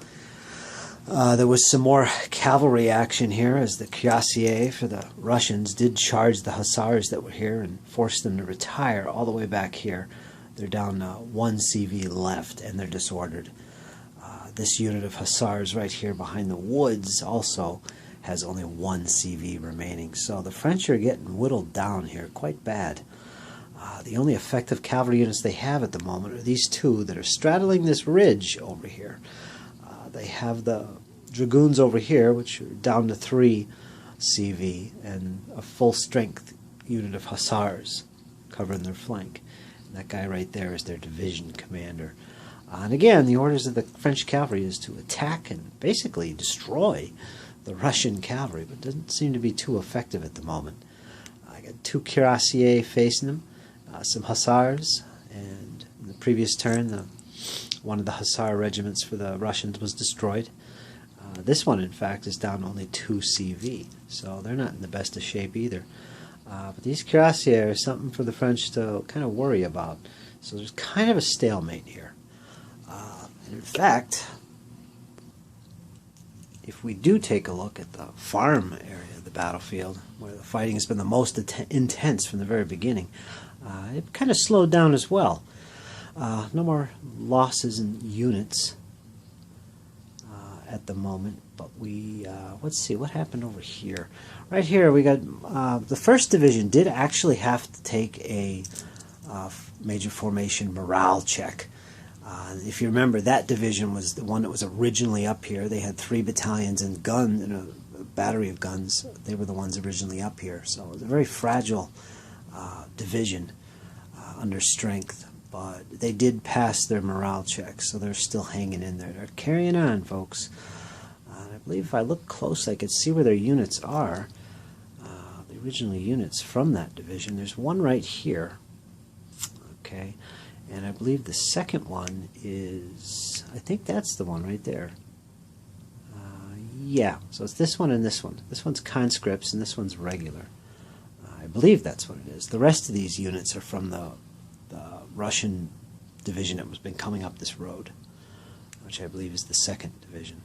There was some more cavalry action here as the cuirassiers for the Russians did charge the hussars that were here and forced them to retire all the way back here. They're down 1 CV left, and they're disordered. This unit of hussars right here behind the woods also has only 1 CV remaining. So the French are getting whittled down here quite bad. The only effective cavalry units they have at the moment are these 2 that are straddling this ridge over here. They have the dragoons over here, which are down to 3 CV, and a full-strength unit of hussars covering their flank. And that guy right there is their division commander. And again, the orders of the French cavalry is to attack and basically destroy the Russian cavalry, but doesn't seem to be too effective at the moment. I got 2 cuirassiers facing them, some hussars, and in the previous turn, one of the hussar regiments for the Russians was destroyed. This one, in fact, is down only 2 CV, so they're not in the best of shape either. But these cuirassiers are something for the French to kind of worry about. So there's kind of a stalemate here. And in fact, if we do take a look at the farm area of the battlefield, where the fighting has been the most intense from the very beginning, it kind of slowed down as well. No more losses in units at the moment, but we let's see what happened over here. Right here we got the 1st Division did actually have to take a major formation morale check. If you remember, that division was the one that was originally up here. They had 3 battalions and a battery of guns. They were the ones originally up here, so it was a very fragile division under strength. But they did pass their morale check, so they're still hanging in there. They're carrying on, folks. I believe if I look close, I could see where their units are. The original units from that division. There's one right here. Okay, and I believe the second one is, I think that's the one right there. Yeah, so it's this one and this one. This one's conscripts and this one's regular. I believe that's what it is. The rest of these units are from the Russian division that has been coming up this road, which I believe is the 2nd Division.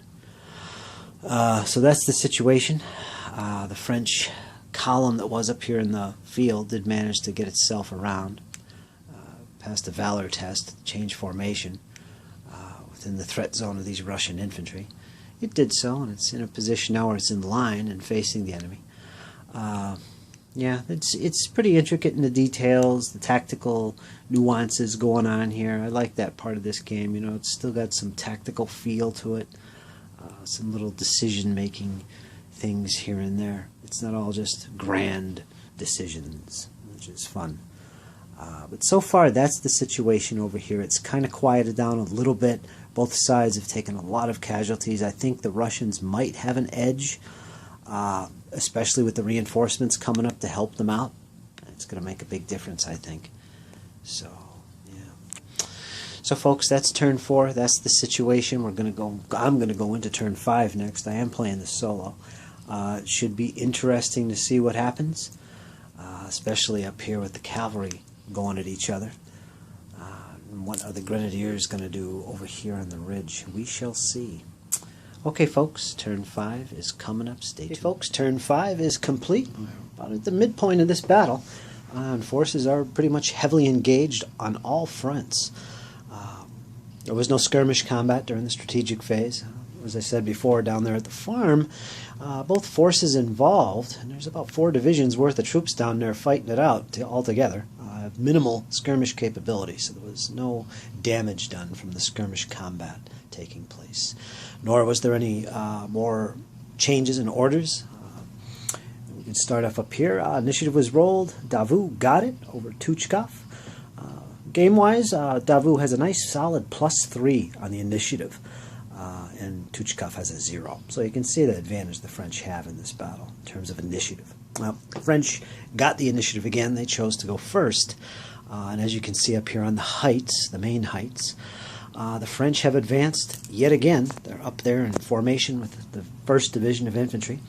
So that's the situation. The French column that was up here in the field did manage to get itself around, passed a valor test, change formation within the threat zone of these Russian infantry. It did so, and it's in a position now where it's in line and facing the enemy. Yeah, it's pretty intricate in the details, the tactical nuances going on here. I like that part of this game. You know, it's still got some tactical feel to it, some little decision-making things here and there. It's not all just grand decisions, which is fun. But so far, that's the situation over here. It's kind of quieted down a little bit. Both sides have taken a lot of casualties. I think the Russians might have an edge, especially with the reinforcements coming up to help them out. It's going to make a big difference, I think. So, yeah. So, folks, that's turn 4. That's the situation. I'm going to go into turn 5 next. I am playing this solo. It should be interesting to see what happens, especially up here with the cavalry going at each other. And what are the grenadiers going to do over here on the ridge? We shall see. Okay, folks, turn 5 is coming up. Stay tuned. Okay, folks, turn 5 is complete. We're about at the midpoint of this battle. And forces are pretty much heavily engaged on all fronts. There was no skirmish combat during the strategic phase. As I said before, down there at the farm, both forces involved, and there's about 4 divisions worth of troops down there fighting it out altogether. Minimal skirmish capability, so there was no damage done from the skirmish combat taking place. Nor was there any more changes in orders. We can start off up here. Initiative was rolled. Davout got it over Tuchkov. Game-wise, Davout has a nice solid +3 on the initiative, and Tuchkov has a 0. So you can see the advantage the French have in this battle in terms of initiative. Well, the French got the initiative again. They chose to go first. And as you can see up here on the heights, the main heights, the French have advanced yet again. They're up there in formation with the 1st Division of Infantry.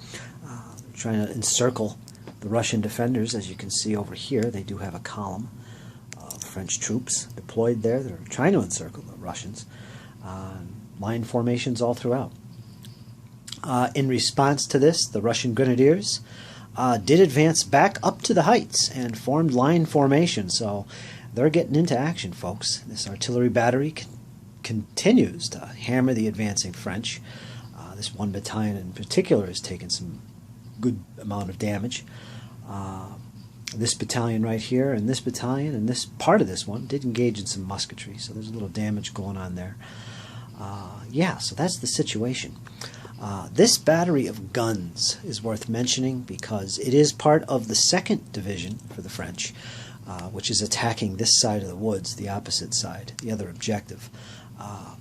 They're trying to encircle the Russian defenders. As you can see over here, they do have a column of French troops deployed there. They're trying to encircle the Russians. Line formations all throughout. In response to this, the Russian grenadiers did advance back up to the heights and formed line formation, so they're getting into action, folks. This artillery battery continues to hammer the advancing French. This one battalion in particular has taken some good amount of damage. This battalion right here and this battalion and this part of this one did engage in some musketry, so there's a little damage going on there. Yeah, so that's the situation. This battery of guns is worth mentioning because it is part of the 2nd Division for the French, which is attacking this side of the woods, the opposite side, the other objective.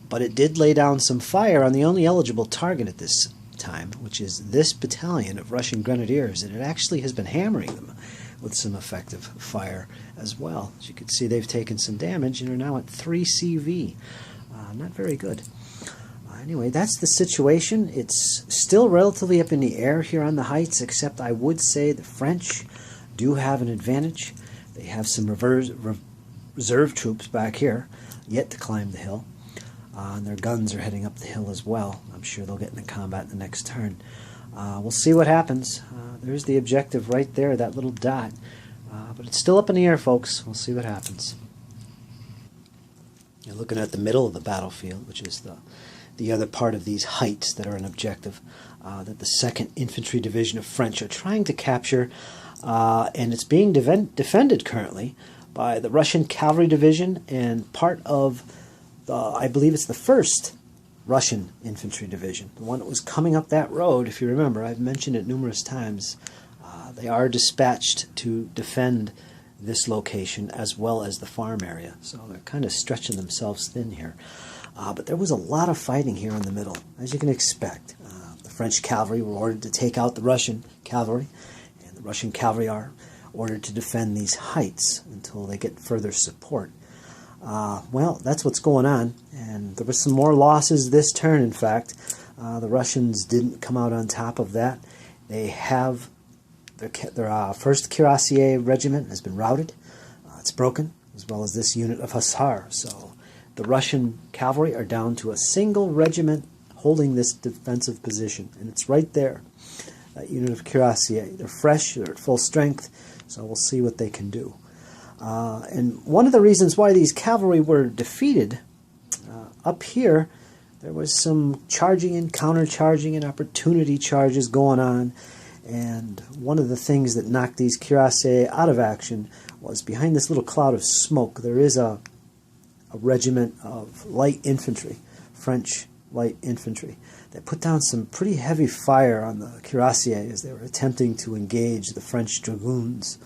But it did lay down some fire on the only eligible target at this time, which is this battalion of Russian grenadiers, and it actually has been hammering them with some effective fire as well. As you can see, they've taken some damage and are now at 3 CV. Not very good. Anyway, that's the situation. It's still relatively up in the air here on the heights, except I would say the French do have an advantage. They have some reserve troops back here yet to climb the hill. And their guns are heading up the hill as well. I'm sure they'll get into combat in the next turn. We'll see what happens. There's the objective right there, that little dot. But it's still up in the air, folks. We'll see what happens. You're looking at the middle of the battlefield, which is the other part of these heights that are an objective that the 2nd Infantry Division of French are trying to capture, and it's being defended currently by the Russian Cavalry Division and part of I believe it's the 1st Russian Infantry Division, the one that was coming up that road. If you remember, I've mentioned it numerous times. They are dispatched to defend this location as well as the farm area, so they're kind of stretching themselves thin here. But there was a lot of fighting here in the middle, as you can expect. The French cavalry were ordered to take out the Russian cavalry, and the Russian cavalry are ordered to defend these heights until they get further support. Well, that's what's going on, and there were some more losses this turn, in fact. The Russians didn't come out on top of that. They have their 1st Cuirassier regiment has been routed. It's broken, as well as this unit of Hussar. So the Russian cavalry are down to a single regiment holding this defensive position, and it's right there, that unit of Cuirassier. They're fresh, they're at full strength, so we'll see what they can do. And one of the reasons why these cavalry were defeated, up here, there was some charging and counter-charging and opportunity charges going on, and one of the things that knocked these cuirassiers out of action was behind this little cloud of smoke. There is a regiment of light infantry, French light infantry, that put down some pretty heavy fire on the cuirassiers as they were attempting to engage the French dragoons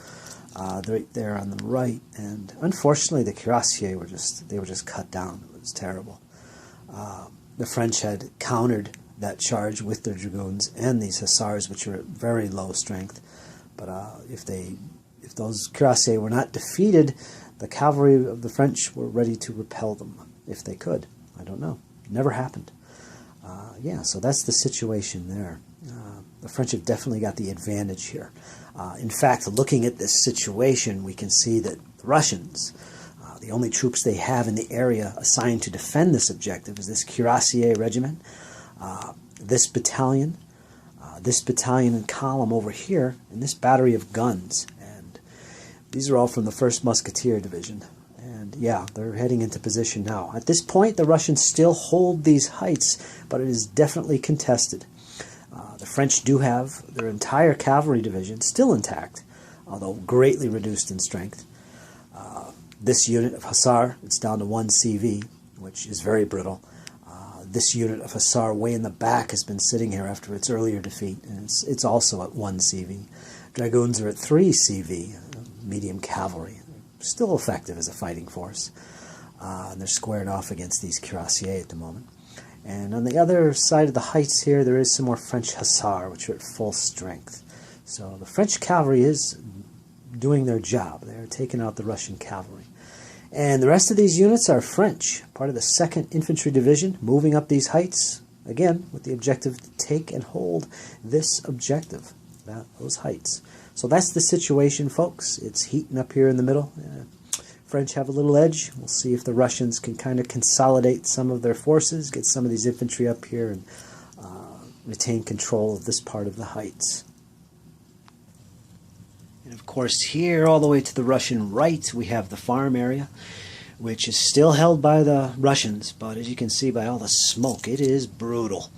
right there on the right. And unfortunately, the cuirassiers were just cut down. It was terrible. The French had countered that charge with their dragoons and these hussars, which were at very low strength. But if those cuirassiers were not defeated, the cavalry of the French were ready to repel them, if they could. I don't know. Never happened. Yeah, so that's the situation there. The French have definitely got the advantage here. In fact, looking at this situation, we can see that the Russians, the only troops they have in the area assigned to defend this objective is this cuirassier regiment, this battalion and column over here, and this battery of guns. And these are all from the 1st Musketeer Division. And yeah, they're heading into position now. At this point, the Russians still hold these heights, but it is definitely contested. The French do have their entire cavalry division still intact, although greatly reduced in strength. This unit of Hussar, it's down to 1 CV, which is very brittle. This unit of Hussar way in the back has been sitting here after its earlier defeat, and it's also at 1 CV. Dragoons are at 3 CV, medium cavalry. They're still effective as a fighting force. And they're squared off against these cuirassiers at the moment. And on the other side of the heights here, there is some more French Hussar, which are at full strength. So the French cavalry is doing their job. They're taking out the Russian cavalry. And the rest of these units are French, part of the 2nd Infantry Division, moving up these heights, again, with the objective to take and hold this objective, those heights. So that's the situation, folks. It's heating up here in the middle. French have a little edge. We'll see if the Russians can kind of consolidate some of their forces, get some of these infantry up here, and retain control of this part of the heights. And of course, here all the way to the Russian right, we have the farm area, which is still held by the Russians, but as you can see by all the smoke, it is brutal.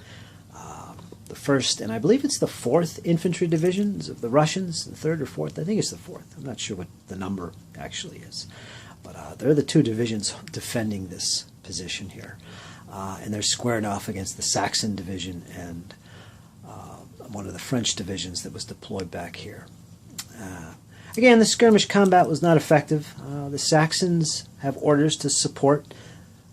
The 1st, and I believe it's the 4th Infantry Divisions of the Russians, the 3rd or 4th, I think it's the 4th. I'm not sure what the number actually is. But they're the 2 divisions defending this position here. And they're squaring off against the Saxon Division and one of the French divisions that was deployed back here. Again, the skirmish combat was not effective. The Saxons have orders to support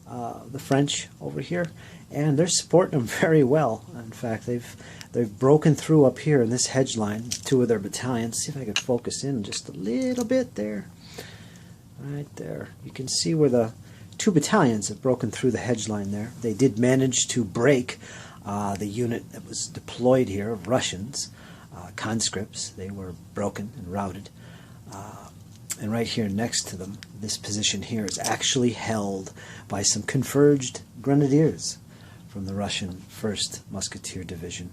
the French over here, and they're supporting them very well. In fact, they've broken through up here in this hedge line, 2 of their battalions. See if I could focus in just a little bit there. Right there. You can see where the 2 battalions have broken through the hedge line there. They did manage to break the unit that was deployed here of Russians, conscripts. They were broken and routed. And right here next to them, this position here is actually held by some converged grenadiers from the Russian 1st Musketeer Division,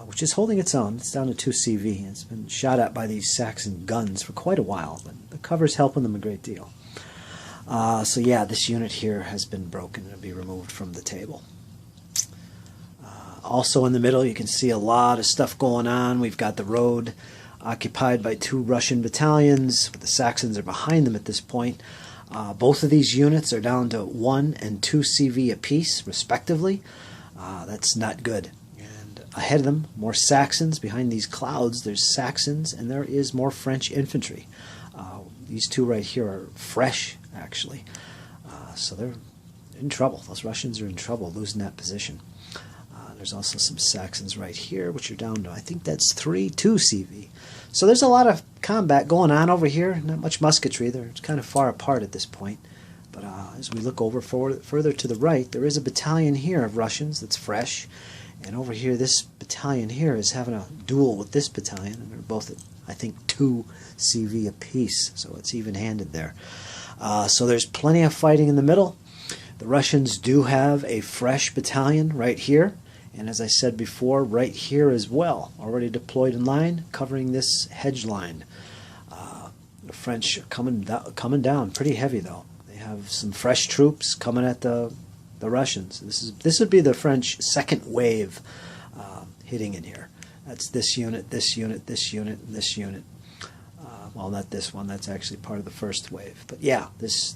which is holding its own. It's down to 2 CV. It's been shot at by these Saxon guns for quite a while, but the cover's helping them a great deal. So yeah, this unit here has been broken and will be removed from the table. Also in the middle, you can see a lot of stuff going on. We've got the road occupied by 2 Russian battalions. The Saxons are behind them at this point. Both of these units are down to 1 and 2 CV apiece, respectively. That's not good. And ahead of them, more Saxons. Behind these clouds, there's Saxons, and there is more French infantry. These 2 right here are fresh, actually. So they're in trouble. Those Russians are in trouble losing that position. There's also some Saxons right here, which are down to, I think that's 2 CV. So there's a lot of combat going on over here. Not much musketry. They're kind of far apart at this point. But as we look over further to the right, there is a battalion here of Russians that's fresh. And over here, this battalion here is having a duel with this battalion. And they're both at, I think, 2 CV apiece. So it's even-handed there. So there's plenty of fighting in the middle. The Russians do have a fresh battalion right here. And as I said before, right here as well, already deployed in line, covering this hedge line. The French are coming down pretty heavy, though. They have some fresh troops coming at the Russians. This would be the French 2nd wave hitting in here. That's this unit, this unit, this unit, and this unit. Well, not this one. That's actually part of the 1st wave. But yeah,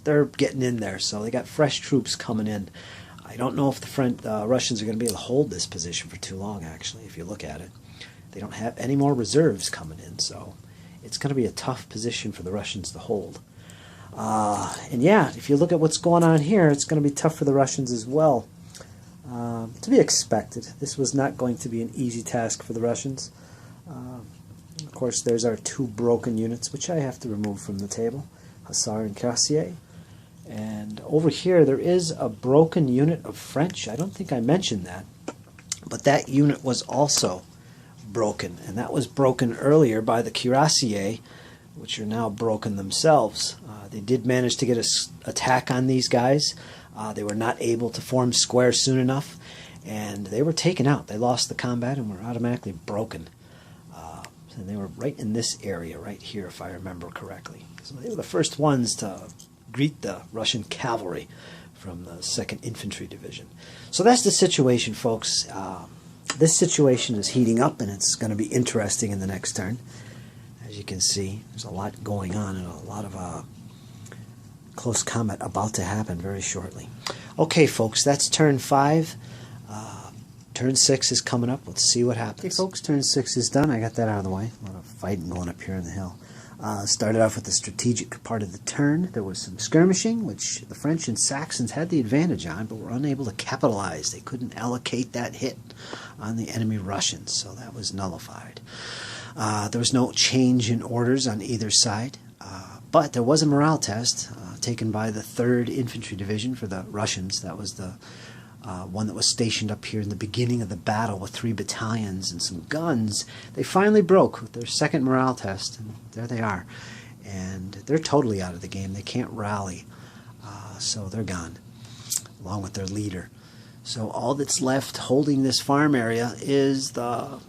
they're getting in there. So they got fresh troops coming in. I don't know if the Russians are going to be able to hold this position for too long, actually, if you look at it. They don't have any more reserves coming in, so it's going to be a tough position for the Russians to hold. And yeah, if you look at what's going on here, it's going to be tough for the Russians as well. To be expected. This was not going to be an easy task for the Russians. Of course, there's our two broken units, which I have to remove from the table, Hussar and Cuirassier. And over here, there is a broken unit of French. I don't think I mentioned that, but that unit was also broken, and that was broken earlier by the Cuirassier, which are now broken themselves. They did manage to get an attack on these guys. They were not able to form square soon enough, and they were taken out. They lost the combat and were automatically broken. And they were right in this area right here, if I remember correctly. So they were the first ones to greet the Russian cavalry from the 2nd Infantry Division. So that's the situation, folks. This situation is heating up, and it's going to be interesting in the next turn. As you can see, there's a lot going on and a lot of close combat about to happen very shortly. Okay, folks, that's turn 5. Turn 6 is coming up. Let's see what happens. Okay, folks, turn 6 is done. I got that out of the way. A lot of fighting going up here on the hill. Started off with the strategic part of the turn. There was some skirmishing, which the French and Saxons had the advantage on, but were unable to capitalize. They couldn't allocate that hit on the enemy Russians, so that was nullified. There was no change in orders on either side, but there was a morale test taken by the 3rd Infantry Division for the Russians. That was the one that was stationed up here in the beginning of the battle with 3 battalions and some guns. They finally broke with their 2nd morale test, and there they are. And they're totally out of the game. They can't rally, so they're gone, along with their leader. So all that's left holding this farm area is the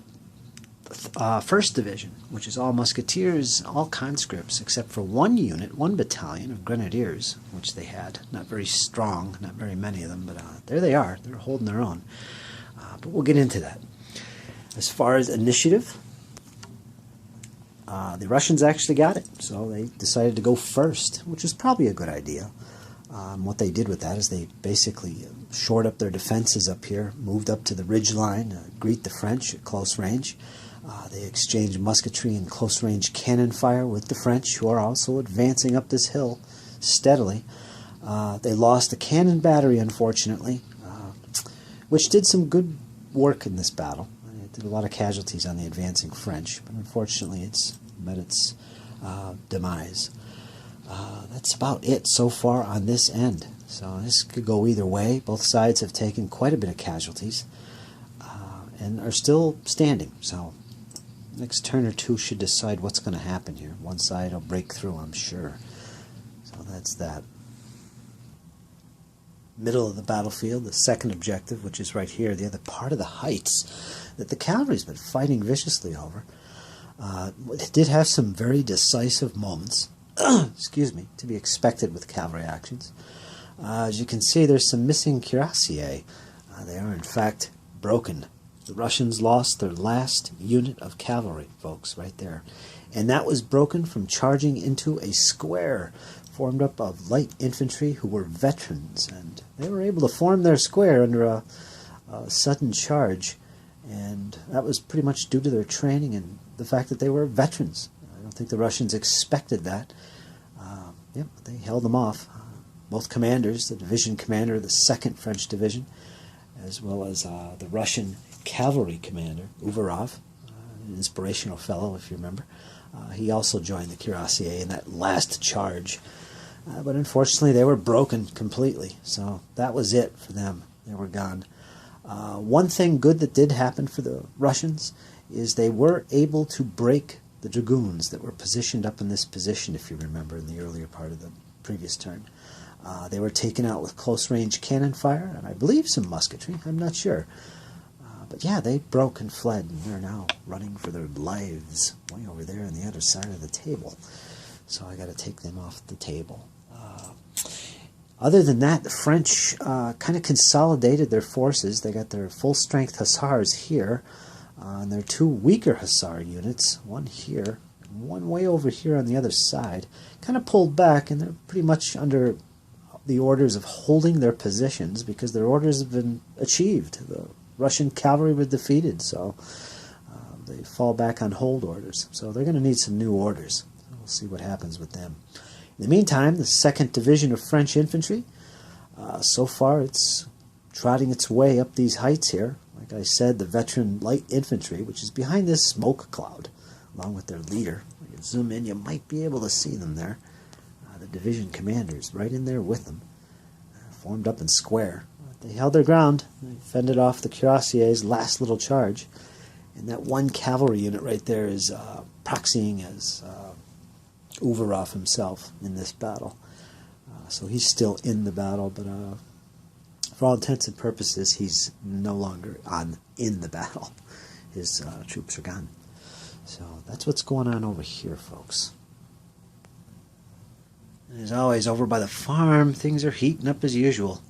1st Division, which is all musketeers, all conscripts, except for one unit, one battalion of grenadiers, which they had. Not very strong, not very many of them, but there they are. They're holding their own. But we'll get into that. As far as initiative, the Russians actually got it, so they decided to go first, which is probably a good idea. What they did with that is they basically shored up their defenses up here, moved up to the ridge line, greet the French at close range. They exchanged musketry and close-range cannon fire with the French, who are also advancing up this hill steadily. They lost a cannon battery, unfortunately, which did some good work in this battle. It did a lot of casualties on the advancing French, but unfortunately it's met its demise. That's about it so far on this end. So this could go either way. Both sides have taken quite a bit of casualties and are still standing. So next turn or two should decide what's going to happen here. One side will break through, I'm sure. So that's that. Middle of the battlefield, the 2nd objective, which is right here, the other part of the heights that the cavalry's been fighting viciously over. It did have some very decisive moments, excuse me, to be expected with cavalry actions. As you can see, there's some missing cuirassiers. They are, in fact, broken. The Russians lost their last unit of cavalry, folks, right there. And that was broken from charging into a square formed up of light infantry who were veterans. And they were able to form their square under a sudden charge. And that was pretty much due to their training and the fact that they were veterans. I don't think the Russians expected that. Yep, they held them off. Both commanders, the division commander of the 2nd French Division, as well as the Russian cavalry commander, Uvarov, an inspirational fellow, if you remember. He also joined the cuirassier in that last charge. But unfortunately, they were broken completely. So that was it for them. They were gone. One thing good that did happen for the Russians is they were able to break the dragoons that were positioned up in this position, if you remember, in the earlier part of the previous turn. They were taken out with close-range cannon fire, and I believe some musketry. I'm not sure. But yeah, they broke and fled, and they're now running for their lives way over there on the other side of the table. So I got to take them off the table. Other than that, the French kind of consolidated their forces. They got their full-strength hussars here, and their 2 weaker hussar units, one here, and one way over here on the other side, kind of pulled back, and they're pretty much under the orders of holding their positions because their orders have been achieved. The Russian cavalry were defeated, so they fall back on hold orders. So they're going to need some new orders. We'll see what happens with them. In the meantime, the 2nd Division of French Infantry, so far it's trotting its way up these heights here. Like I said, the veteran light infantry, which is behind this smoke cloud, along with their leader. You can zoom in, you might be able to see them there. The division commanders right in there with them, formed up in square. They held their ground. They fended off the cuirassiers' last little charge. And that one cavalry unit right there is proxying as Uvarov himself in this battle. So he's still in the battle, but for all intents and purposes, he's no longer in the battle. His troops are gone. So that's what's going on over here, folks. And as always, over by the farm, things are heating up as usual.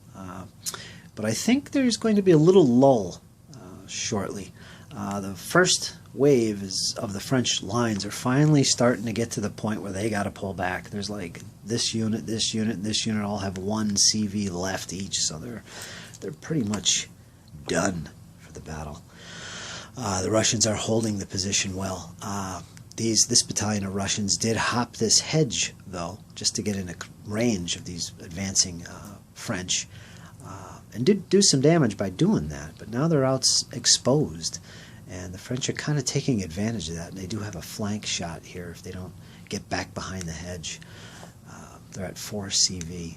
But I think there's going to be a little lull shortly. The first wave of the French lines are finally starting to get to the point where they got to pull back. There's like this unit, and this unit all have one CV left each, so they're pretty much done for the battle. The Russians are holding the position well. This battalion of Russians did hop this hedge, though, just to get in a range of these advancing French, and did do some damage by doing that. But now they're out exposed, and the French are kind of taking advantage of that. And they do have a flank shot here if they don't get back behind the hedge. They're at 4 CV.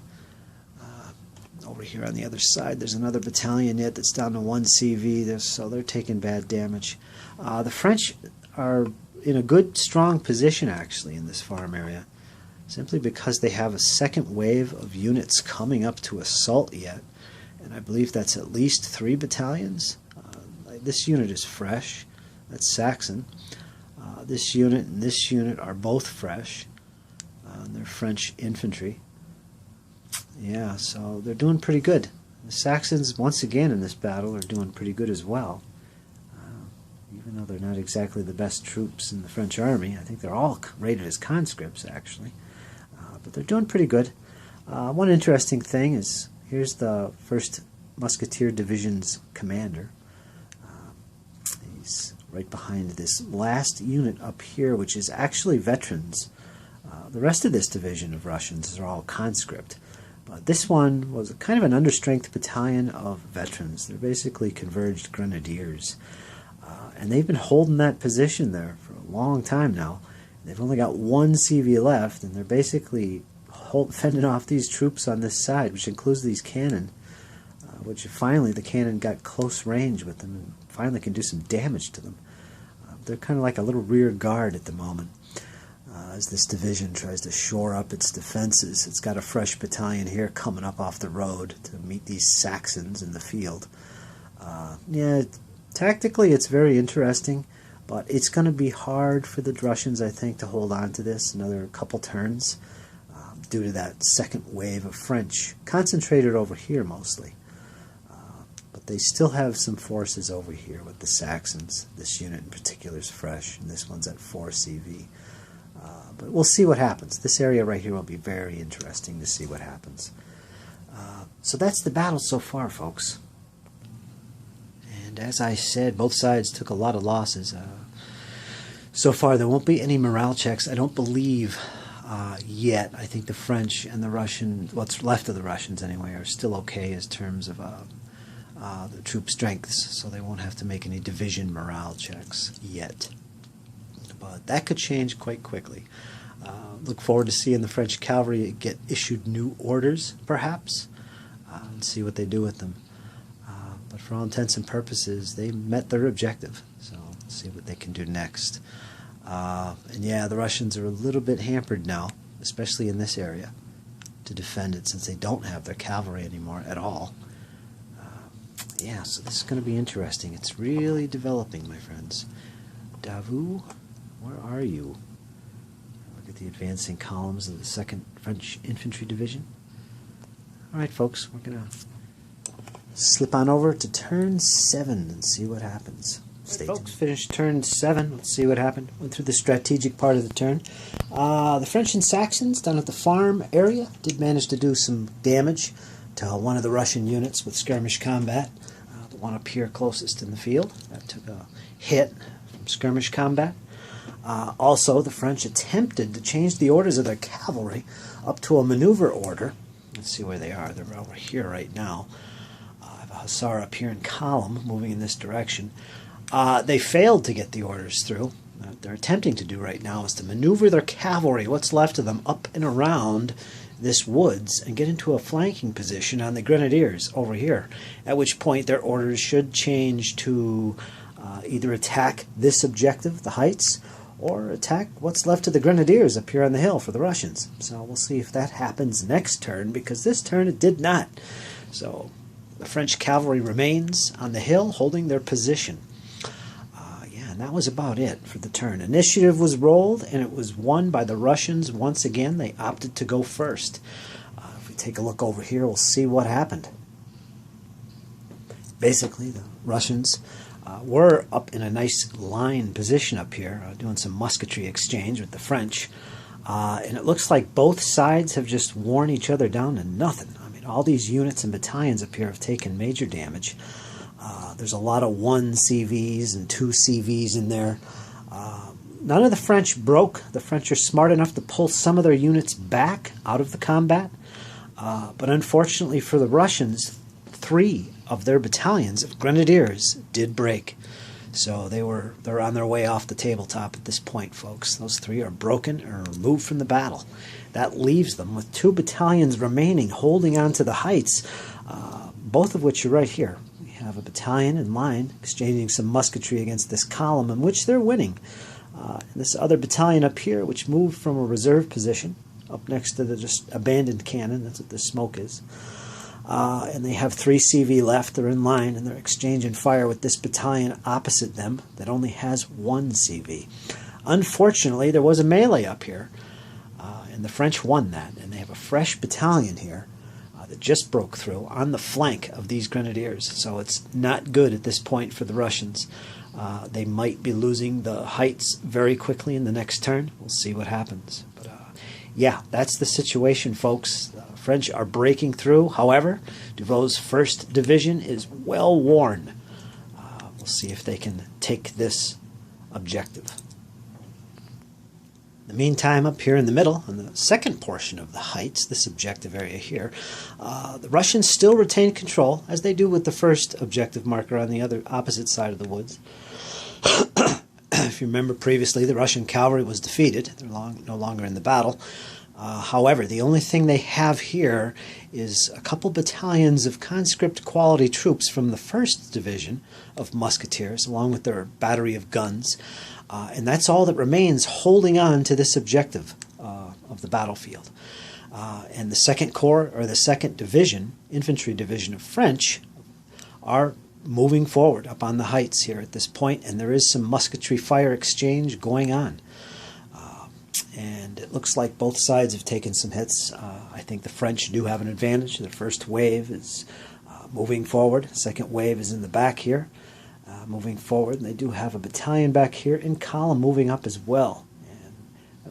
Over here on the other side, there's another battalion yet that's down to 1 CV, so they're taking bad damage. The French are in a good, strong position, actually, in this farm area, simply because they have a second wave of units coming up to assault yet, and I believe that's at least 3 battalions. This unit is fresh. That's Saxon. This unit and this unit are both fresh. They're French infantry. Yeah, so they're doing pretty good. The Saxons, once again in this battle, are doing pretty good as well. Even though they're not exactly the best troops in the French army. I think they're all rated as conscripts, actually. But they're doing pretty good. One interesting thing is, here's the 1st Musketeer Division's commander. He's right behind this last unit up here, which is actually veterans. The rest of this division of Russians are all conscript. But this one was kind of an understrength battalion of veterans. They're basically converged grenadiers. And they've been holding that position there for a long time now. They've only got 1 CV left, and they're basically fending off these troops on this side, which includes these cannon, which finally the cannon got close range with them and finally can do some damage to them. They're kind of like a little rear guard at the moment. As this division tries to shore up its defenses. It's got a fresh battalion here coming up off the road to meet these Saxons in the field. Yeah, tactically it's very interesting, but it's going to be hard for the Russians, I think, to hold on to this another couple turns due to that second wave of French, concentrated over here mostly. But they still have some forces over here with the Saxons. This unit in particular is fresh, and this one's at 4 CV. But we'll see what happens. This area right here will be very interesting to see what happens. So that's the battle so far, folks. And as I said, both sides took a lot of losses. So far, there won't be any morale checks, I don't believe, yet. I think the French and the Russian, what's left of the Russians anyway, are still okay in terms of the troop strengths, so they won't have to make any division morale checks yet. But that could change quite quickly. Look forward to seeing the French cavalry get issued new orders, perhaps, and see what they do with them. But for all intents and purposes, they met their objective, so let's see what they can do next. And yeah, the Russians are a little bit hampered now, especially in this area, to defend it, since they don't have their cavalry anymore at all. Yeah, so this is going to be interesting. It's really developing, my friends. Davout, where are you? Look at the advancing columns of the 2nd French Infantry Division. All right, folks, we're going to slip on over to turn 7 and see what happens. Stay tuned. Folks, finished turn 7. Let's see what happened. Went through the strategic part of the turn. The French and Saxons down at the farm area did manage to do some damage to one of the Russian units with skirmish combat. The one up here closest in the field. That took a hit from skirmish combat. Also, the French attempted to change the orders of their cavalry up to a maneuver order. Let's see where they are. They're over here right now. I have a hussar up here in column, moving in this direction. They failed to get the orders through. What they're attempting to do right now is to maneuver their cavalry, what's left of them, up and around this woods and get into a flanking position on the grenadiers over here, at which point their orders should change to either attack this objective, the heights, or attack what's left of the grenadiers up here on the hill for the Russians. So we'll see if that happens next turn, because this turn it did not. So the French cavalry remains on the hill holding their position. And that was about it for the turn. Initiative was rolled, and it was won by the Russians once again. They opted to go first. If we take a look over here, we'll see what happened. Basically, the Russians were up in a nice line position up here, doing some musketry exchange with the French. And it looks like both sides have just worn each other down to nothing. I mean, all these units and battalions up here have taken major damage. There's a lot of 1 CVs and 2 CVs in there. None of the French broke. The French are smart enough to pull some of their units back out of the combat. But unfortunately for the Russians, 3 of their battalions of grenadiers did break. So they're on their way off the tabletop at this point, folks. Those 3 are broken or removed from the battle. That leaves them with 2 battalions remaining, holding on to the heights, both of which are right here. Have a battalion in line exchanging some musketry against this column in which they're winning. This other battalion up here, which moved from a reserve position up next to the just abandoned cannon, that's what the smoke is, and they have 3 CV left. They're in line and they're exchanging fire with this battalion opposite them that only has 1 CV. Unfortunately, there was a melee up here, and the French won that, and they have a fresh battalion here that just broke through on the flank of these grenadiers. So it's not good at this point for the Russians. They might be losing the heights very quickly in the next turn. We'll see what happens. But yeah, that's the situation, folks. The French are breaking through. However, Duvau's 1st Division is well worn. We'll see if they can take this objective. In the meantime, up here in the middle, on the second portion of the heights, this objective area here, the Russians still retain control, as they do with the first objective marker on the other opposite side of the woods. If you remember previously, the Russian cavalry was defeated. They're no longer in the battle. However, the only thing they have here is a couple battalions of conscript quality troops from the 1st Division of Musketeers, along with their battery of guns. And that's all that remains holding on to this objective of the battlefield. And the 2nd Corps, or the 2nd Division, Infantry Division of French, are moving forward up on the heights here at this point, and there is some musketry fire exchange going on. And it looks like both sides have taken some hits. I think the French do have an advantage. The first wave is moving forward. The second wave is in the back here, moving forward. And they do have a battalion back here in column moving up as well. And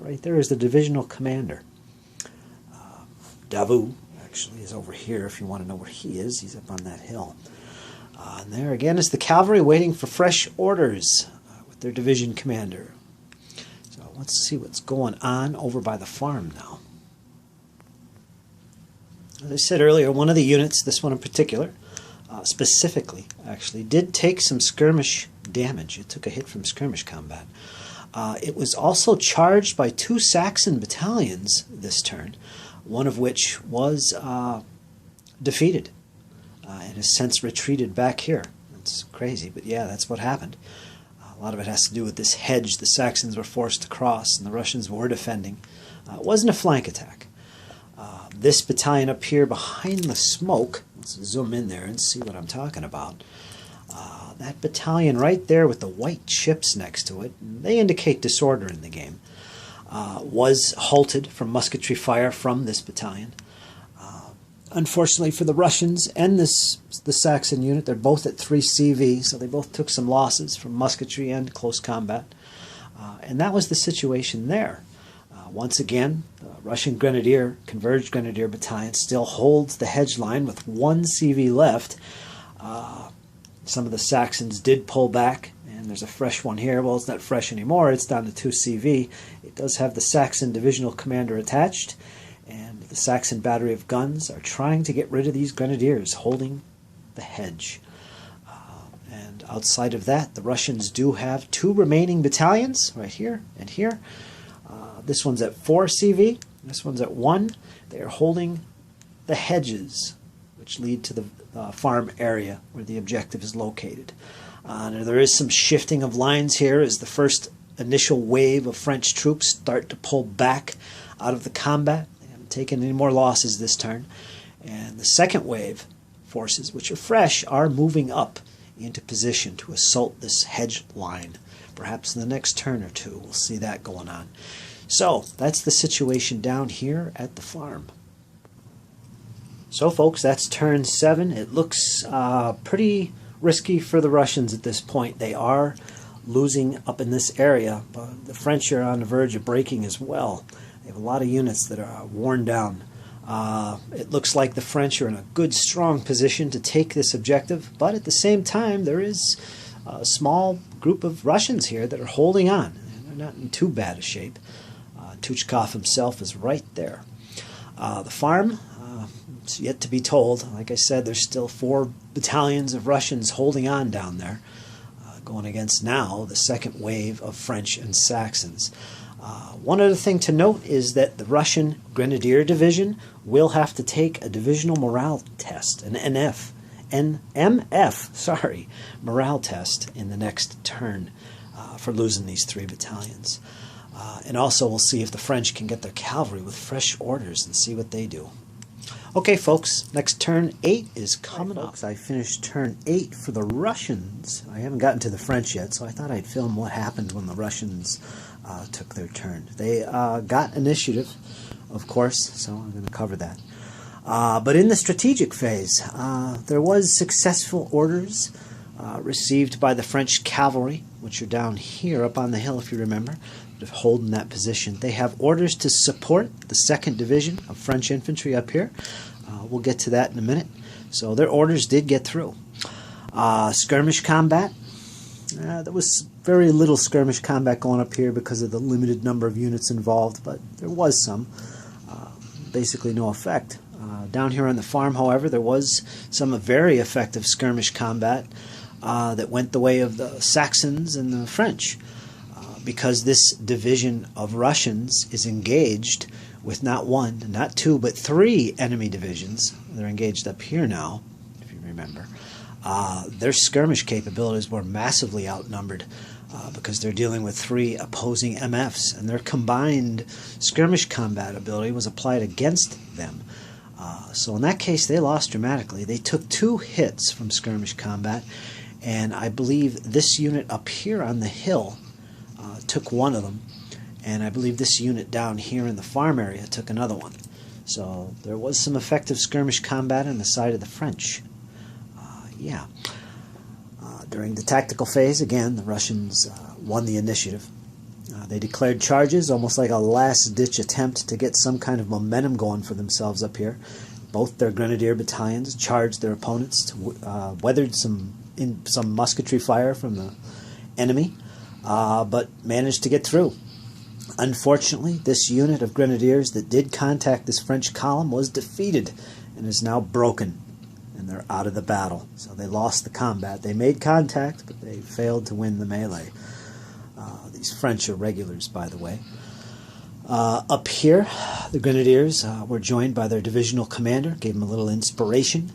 right there is the divisional commander. Davout actually is over here if you want to know where he is. He's up on that hill. And there again is the cavalry waiting for fresh orders with their division commander. So let's see what's going on over by the farm now. As I said earlier, one of the units, this one in particular, specifically actually, did take some skirmish damage. It took a hit from skirmish combat. It was also charged by 2 Saxon battalions this turn, one of which was defeated and has since retreated back here. It's crazy, but yeah, that's what happened. A lot of it has to do with this hedge the Saxons were forced to cross and the Russians were defending. It wasn't a flank attack. This battalion up here behind the smoke, let's zoom in there and see what I'm talking about. That battalion right there with the white chips next to it, they indicate disorder in the game, was halted from musketry fire from this battalion. Unfortunately for the Russians and the Saxon unit, they're both at 3 CV, so they both took some losses from musketry and close combat. And that was the situation there. Once again, the Russian Grenadier, Converged Grenadier Battalion, still holds the hedge line with 1 CV left. Some of the Saxons did pull back, and there's a fresh one here. Well, it's not fresh anymore. It's down to 2 CV. It does have the Saxon Divisional Commander attached, and the Saxon battery of guns are trying to get rid of these Grenadiers holding the hedge. And outside of that, the Russians do have 2 remaining battalions, right here and here. This one's at 4 CV, this one's at 1. They are holding the hedges, which lead to the farm area where the objective is located. Now there is some shifting of lines here as the first initial wave of French troops start to pull back out of the combat. They haven't taken any more losses this turn. And the second wave forces, which are fresh, are moving up into position to assault this hedge line. Perhaps in the next turn or two, we'll see that going on. So that's the situation down here at the farm. So folks, that's turn 7. It looks pretty risky for the Russians at this point. They are losing up in this area, but the French are on the verge of breaking as well. They have a lot of units that are worn down. It looks like the French are in a good, strong position to take this objective, but at the same time, there is a small group of Russians here that are holding on. They're not in too bad a shape. Tuchkov himself is right there. The farm, it's yet to be told. Like I said, there's still 4 battalions of Russians holding on down there, going against now the second wave of French and Saxons. One other thing to note is that the Russian Grenadier Division will have to take a divisional morale test, an MF morale test in the next turn for losing these 3 battalions. And also we'll see if the French can get their cavalry with fresh orders and see what they do. Okay, folks, next turn 8 is coming up. I finished turn 8 for the Russians. I haven't gotten to the French yet, so I thought I'd film what happened when the Russians took their turn. They got initiative, of course, so I'm going to cover that. But in the strategic phase, there was successful orders received by the French cavalry, which are down here up on the hill, if you remember, holding that position. They have orders to support the 2nd Division of French infantry up here. We'll get to that in a minute. So their orders did get through. Skirmish combat. There was very little skirmish combat going up here because of the limited number of units involved, but there was some. Basically no effect. Down here on the farm, however, there was some very effective skirmish combat that went the way of the Saxons and the French. Because this division of Russians is engaged with not 1, not 2, but 3 enemy divisions. They're engaged up here now, if you remember. Their skirmish capabilities were massively outnumbered because they're dealing with 3 opposing MFs, and their combined skirmish combat ability was applied against them. So in that case, they lost dramatically. They took 2 hits from skirmish combat, and I believe this unit up here on the hill took 1 of them, and I believe this unit down here in the farm area took another one. So there was some effective skirmish combat on the side of the French. During the tactical phase, again, the Russians won the initiative. They declared charges, almost like a last-ditch attempt to get some kind of momentum going for themselves up here. Both their grenadier battalions charged their opponents, weathered some musketry fire from the enemy, but managed to get through. Unfortunately, this unit of grenadiers that did contact this French column was defeated and is now broken, and they're out of the battle. So they lost the combat. They made contact, but they failed to win the melee. These French are regulars, by the way. Up here, the grenadiers were joined by their divisional commander, gave them a little inspiration.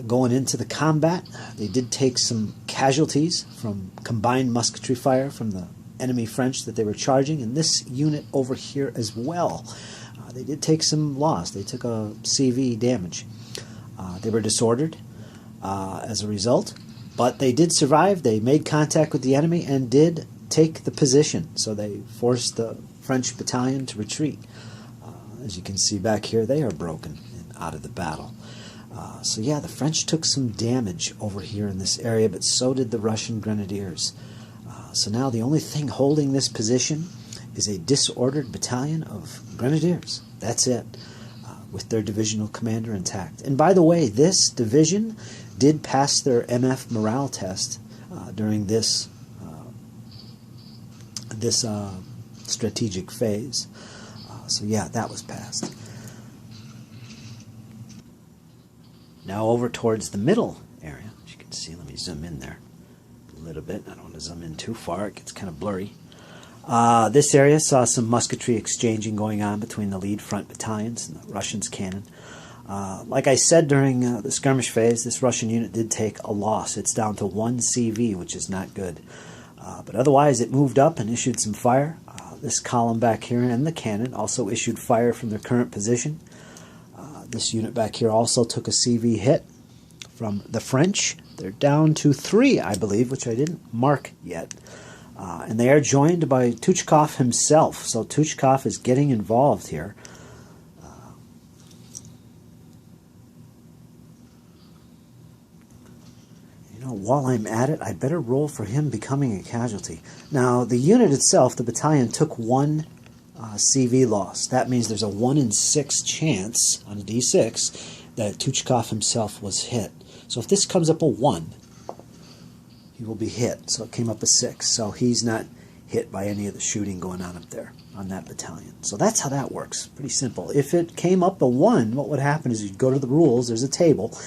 Going into the combat, they did take some casualties from combined musketry fire from the enemy French that they were charging, and this unit over here as well. They did take some loss. They took a CV damage. They were disordered as a result, but they did survive. They made contact with the enemy and did take the position, so they forced the French battalion to retreat. As you can see back here, they are broken and out of the battle. So yeah, the French took some damage over here in this area, but so did the Russian grenadiers. So now the only thing holding this position is a disordered battalion of grenadiers. That's it, with their divisional commander intact. And by the way, this division did pass their MF morale test during this strategic phase. So yeah, that was passed. Now over towards the middle Let's see, let me zoom in there a little bit. I don't want to zoom in too far. It gets kind of blurry. This area saw some musketry exchanging going on between the lead front battalions and the Russians' cannon. Like I said during the skirmish phase, this Russian unit did take a loss. It's down to 1 CV, which is not good. But otherwise, it moved up and issued some fire. This column back here and the cannon also issued fire from their current position. This unit back here also took a CV hit from the French. They're down to 3, I believe, which I didn't mark yet. And they are joined by Tuchkov himself. So Tuchkov is getting involved here. While I'm at it, I better roll for him becoming a casualty. Now, the unit itself, the battalion, took 1 CV loss. That means there's a 1 in 6 chance on a D6 that Tuchkov himself was hit. So if this comes up a 1, he will be hit. So it came up a 6. So he's not hit by any of the shooting going on up there on that battalion. So that's how that works. Pretty simple. If it came up a 1, what would happen is you'd go to the rules, there's a table,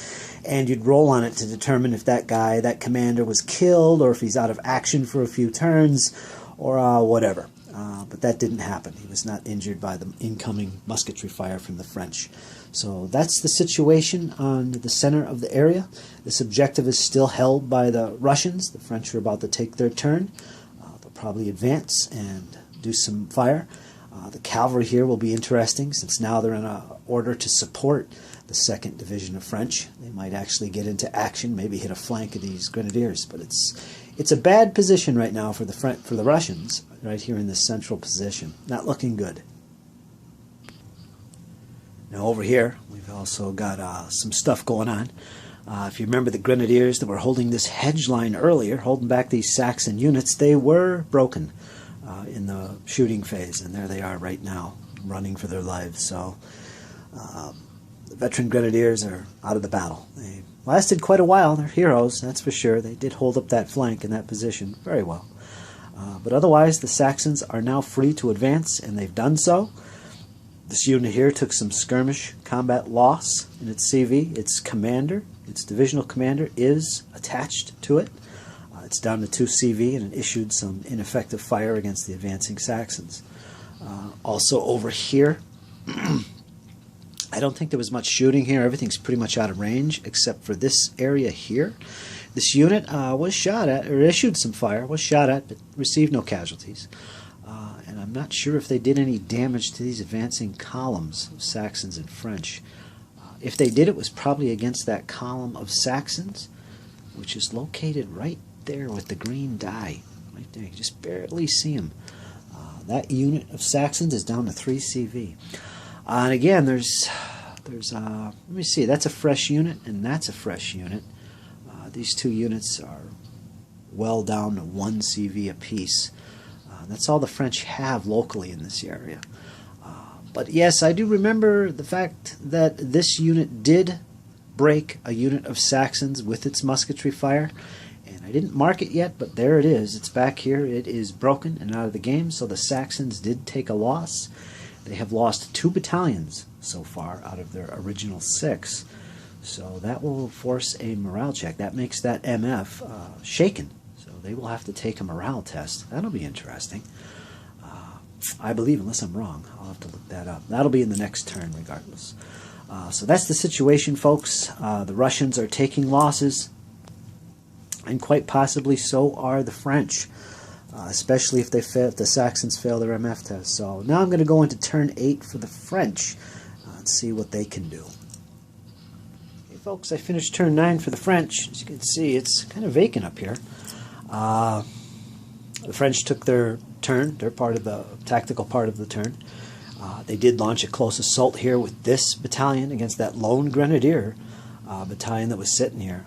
and you'd roll on it to determine if that guy, that commander, was killed or if he's out of action for a few turns or whatever. But that didn't happen. He was not injured by the incoming musketry fire from the French. So that's the situation on the center of the area. This objective is still held by the Russians. The French are about to take their turn. They'll probably advance and do some fire. The cavalry here will be interesting since now they're in an order to support the 2nd Division of French. They might actually get into action, maybe hit a flank of these grenadiers, but it's a bad position right now for the Russians, right here in this central position. Not looking good. Now over here, we've also got some stuff going on. If you remember the grenadiers that were holding this hedge line earlier, holding back these Saxon units, they were broken in the shooting phase, and there they are right now, running for their lives. So the veteran grenadiers are out of the battle. They lasted quite a while. They're heroes, that's for sure. They did hold up that flank in that position very well. But otherwise, the Saxons are now free to advance, and they've done so. This unit here took some skirmish combat loss in its CV. Its commander, its divisional commander, is attached to it. It's down to 2 CV, and it issued some ineffective fire against the advancing Saxons. Also over here, I don't think there was much shooting here. Everything's pretty much out of range except for this area here. This unit was shot at, or issued some fire, was shot at, but received no casualties. And I'm not sure if they did any damage to these advancing columns of Saxons and French. If they did, it was probably against that column of Saxons, which is located right there with the green die. Right there, you can just barely see them. That unit of Saxons is down to 3 CV. And again, there's let me see, that's a fresh unit, and that's a fresh unit. These 2 units are well down to 1 CV apiece. That's all the French have locally in this area. But yes, I do remember the fact that this unit did break a unit of Saxons with its musketry fire. And I didn't mark it yet, but there it is. It's back here. It is broken and out of the game. So the Saxons did take a loss. They have lost 2 battalions so far out of their original 6. So that will force a morale check. That makes that MF shaken. So they will have to take a morale test. That'll be interesting. I believe, unless I'm wrong. I'll have to look that up. That'll be in the next turn regardless. So that's the situation, folks. The Russians are taking losses, and quite possibly so are the French, especially if the Saxons fail their MF test. So now I'm going to go into turn 8 for the French and see what they can do. Okay, folks, I finished turn 9 for the French. As you can see, it's kind of vacant up here. The French took their turn, their part of the tactical part of the turn. They did launch a close assault here with this battalion against that lone grenadier battalion that was sitting here.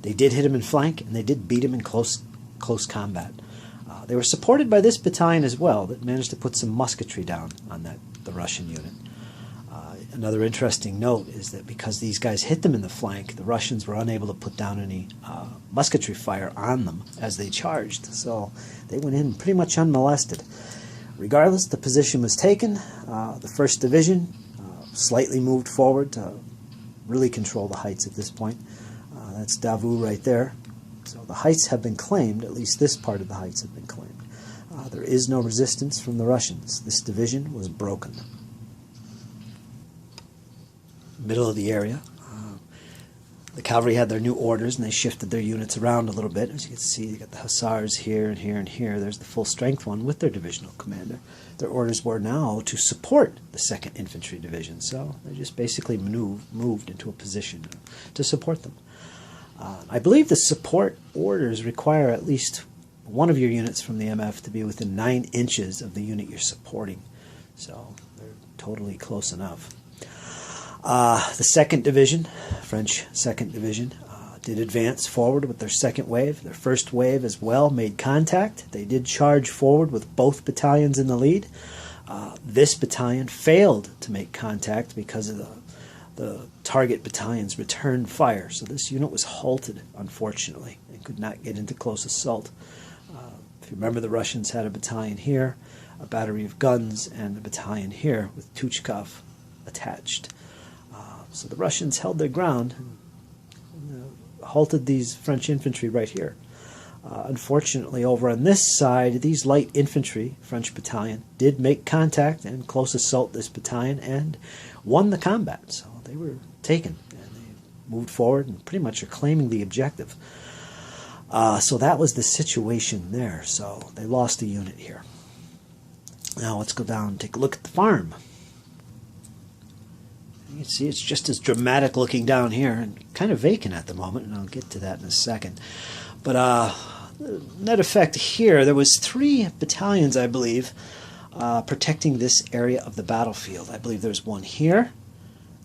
They did hit him in flank, and they did beat him in close combat. They were supported by this battalion as well that managed to put some musketry down on the Russian unit. Another interesting note is that because these guys hit them in the flank, the Russians were unable to put down any musketry fire on them as they charged. So they went in pretty much unmolested. Regardless, the position was taken. The 1st Division slightly moved forward to really control the heights at this point. That's Davout right there. So the heights have been claimed, at least this part of the heights have been claimed. There is no resistance from the Russians. This division was broken. Middle of the area. The cavalry had their new orders, and they shifted their units around a little bit. As you can see, you got the hussars here and here and here. There's the full strength one with their divisional commander. Their orders were now to support the 2nd Infantry Division, so they just basically moved into a position to support them. I believe the support orders require at least one of your units from the MF to be within 9 inches of the unit you're supporting, so they're totally close enough. The 2nd Division, French 2nd Division, did advance forward with their 2nd wave. Their 1st wave as well made contact. They did charge forward with both battalions in the lead. This battalion failed to make contact because of the target battalion's return fire. So this unit was halted, unfortunately, and could not get into close assault. If you remember, the Russians had a battalion here, a battery of guns, and a battalion here with Tuchkov attached. So the Russians held their ground and halted these French infantry right here. Unfortunately, over on this side, these light infantry, French battalion, did make contact and close assault this battalion and won the combat. So they were taken, and they moved forward and pretty much are claiming the objective. So that was the situation there. So they lost a unit here. Now let's go down and take a look at the farm. You can see it's just as dramatic looking down here and kind of vacant at the moment, and I'll get to that in a second. But net effect here, there was 3 battalions, I believe, protecting this area of the battlefield. I believe there was one here,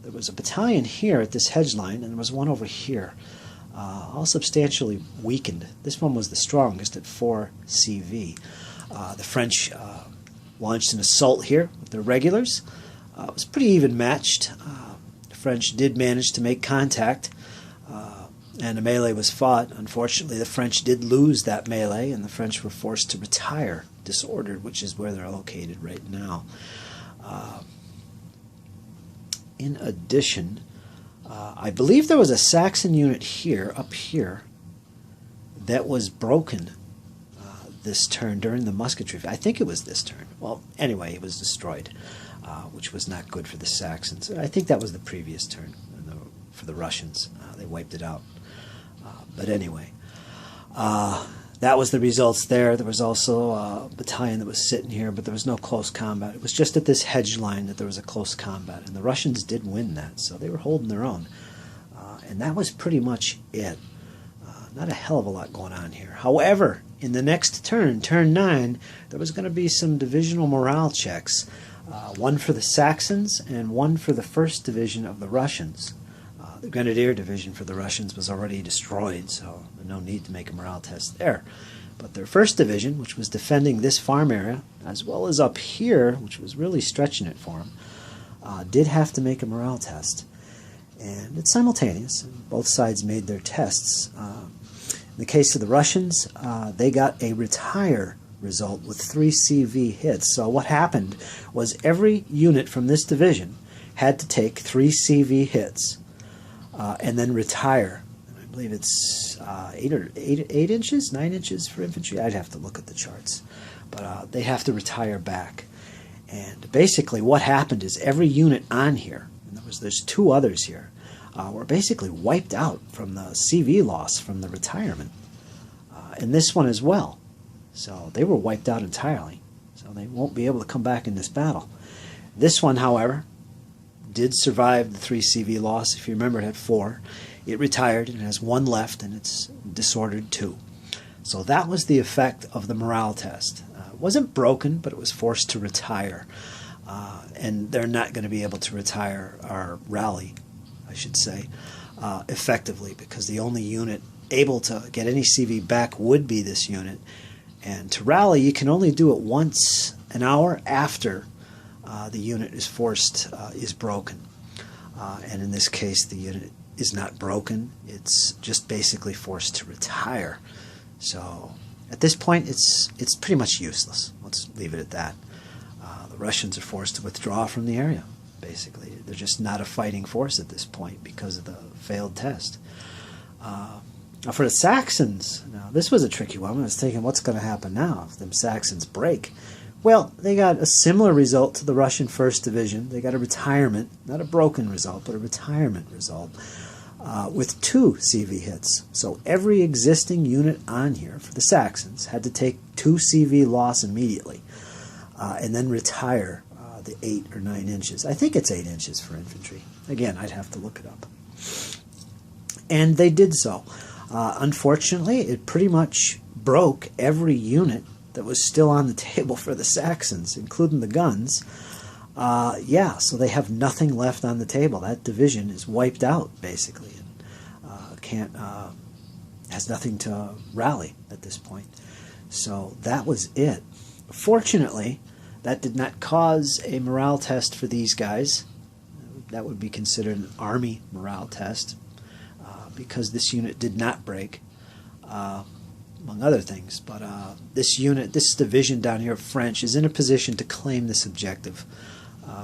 there was a battalion here at this hedge line, and there was one over here, all substantially weakened. This one was the strongest at 4 CV. The French launched an assault here with their regulars. It was pretty even matched. The French did manage to make contact, and a melee was fought. Unfortunately, the French did lose that melee, and the French were forced to retire, disordered, which is where they're located right now. In addition, I believe there was a Saxon unit here, up here, that was broken this turn during the musketry. I think it was this turn. Well, anyway, it was destroyed, which was not good for the Saxons. I think that was the previous turn for the Russians. They wiped it out. But anyway, that was the results there. There was also a battalion that was sitting here, but there was no close combat. It was just at this hedge line that there was a close combat, and the Russians did win that, so they were holding their own. And that was pretty much it. Not a hell of a lot going on here. However, in the next turn, turn 9, there was going to be some divisional morale checks. One for the Saxons and one for the 1st Division of the Russians. The Grenadier Division for the Russians was already destroyed, so no need to make a morale test there. But their 1st Division, which was defending this farm area, as well as up here, which was really stretching it for them, did have to make a morale test. And it's simultaneous, and both sides made their tests. In the case of the Russians, they got a retire result with 3 CV hits. So what happened was every unit from this division had to take 3 CV hits and then retire. And I believe it's 8 inches, 9 inches for infantry. I'd have to look at the charts. But they have to retire back. And basically what happened is every unit on here, and there's 2 others here, were basically wiped out from the CV loss from the retirement. And this one as well. So they were wiped out entirely. So they won't be able to come back in this battle. This one, however, did survive the 3 CV loss. If you remember, it had 4. It retired and it has 1 left, and it's disordered 2. So that was the effect of the morale test. It wasn't broken, but it was forced to retire. And they're not going to be able to retire or rally, I should say, effectively, because the only unit able to get any CV back would be this unit. And to rally, you can only do it once an hour after the unit is broken. And in this case, the unit is not broken. It's just basically forced to retire. So at this point, it's pretty much useless. Let's leave it at that. The Russians are forced to withdraw from the area, basically. They're just not a fighting force at this point because of the failed test. Now for the Saxons, now this was a tricky one. I was thinking, what's going to happen now if them Saxons break? Well, they got a similar result to the Russian First Division. They got a retirement, not a broken result, but a retirement result with 2 CV hits. So every existing unit on here for the Saxons had to take 2 CV loss immediately and then retire the 8 or 9 inches. I think it's 8 inches for infantry. Again, I'd have to look it up. And they did so. Unfortunately, it pretty much broke every unit that was still on the table for the Saxons, including the guns. Yeah, so they have nothing left on the table. That division is wiped out, basically, and has nothing to rally at this point. So that was it. Fortunately, that did not cause a morale test for these guys. That would be considered an army morale test, because this unit did not break, among other things. But this unit, this division down here of French, is in a position to claim this objective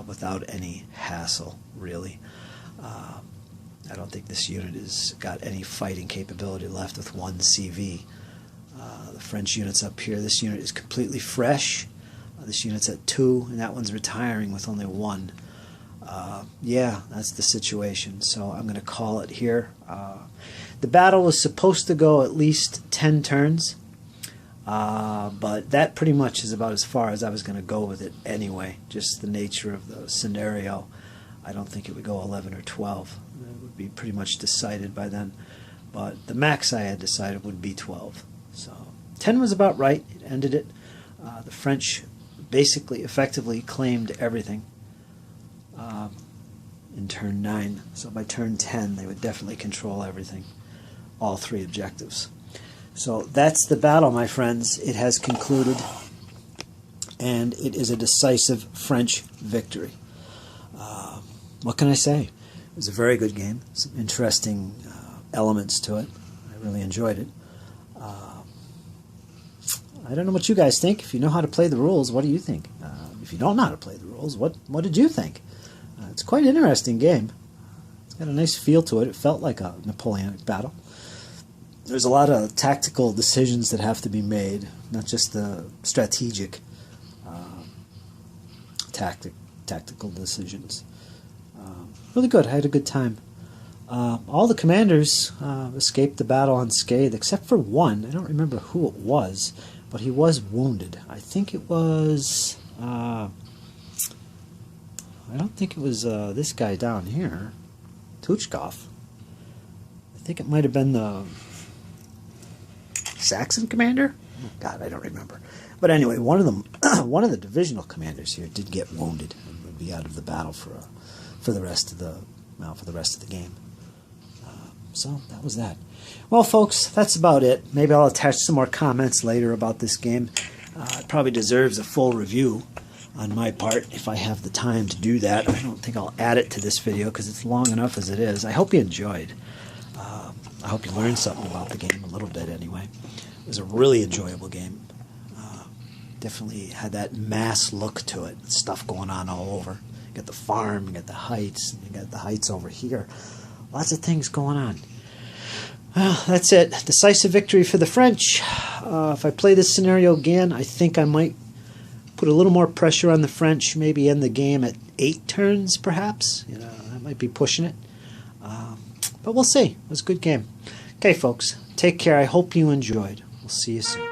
without any hassle, really. I don't think this unit has got any fighting capability left with 1 CV. The French unit's up here. This unit is completely fresh. This unit's at 2, and that one's retiring with only 1. Yeah, that's the situation. So I'm going to call it here. The battle was supposed to go at least 10 turns, but that pretty much is about as far as I was going to go with it anyway. Just the nature of the scenario. I don't think it would go 11 or 12. It would be pretty much decided by then. But the max I had decided would be 12. So 10 was about right. It ended it. The French basically effectively claimed everything in turn 9. So by turn 10 they would definitely control everything, all 3 objectives. So that's the battle, my friends. It has concluded, and it is a decisive French victory. What can I say? It was a very good game. Some interesting elements to it. I really enjoyed it. I don't know what you guys think. If you know how to play the rules, what do you think? If you don't know how to play the rules, what did you think? It's quite an interesting game. It's got a nice feel to it. It felt like a Napoleonic battle. There's a lot of tactical decisions that have to be made, not just the strategic tactical decisions. Really good. I had a good time. All the commanders escaped the battle unscathed, except for one. I don't remember who it was, but he was wounded. I think it was... I don't think it was this guy down here, Tuchkov. I think it might have been the Saxon commander? Oh, God, I don't remember. But anyway, one of them, one of the divisional commanders here did get wounded and would be out of the battle for the rest of the game. So that was that. Well, folks, that's about it. Maybe I'll attach some more comments later about this game. It probably deserves a full review on my part if I have the time to do that. I don't think I'll add it to this video because it's long enough as it is. I hope you enjoyed. I hope you learned something about the game a little bit anyway. It was a really enjoyable game. Definitely had that mass look to it. Stuff going on all over. You got the farm, you got the heights, you got the heights over here. Lots of things going on. Well, that's it. Decisive victory for the French. If I play this scenario again, I think I might put a little more pressure on the French, maybe end the game at 8 turns, perhaps. You know, that might be pushing it. But we'll see. It was a good game. Okay, folks, take care. I hope you enjoyed. We'll see you soon.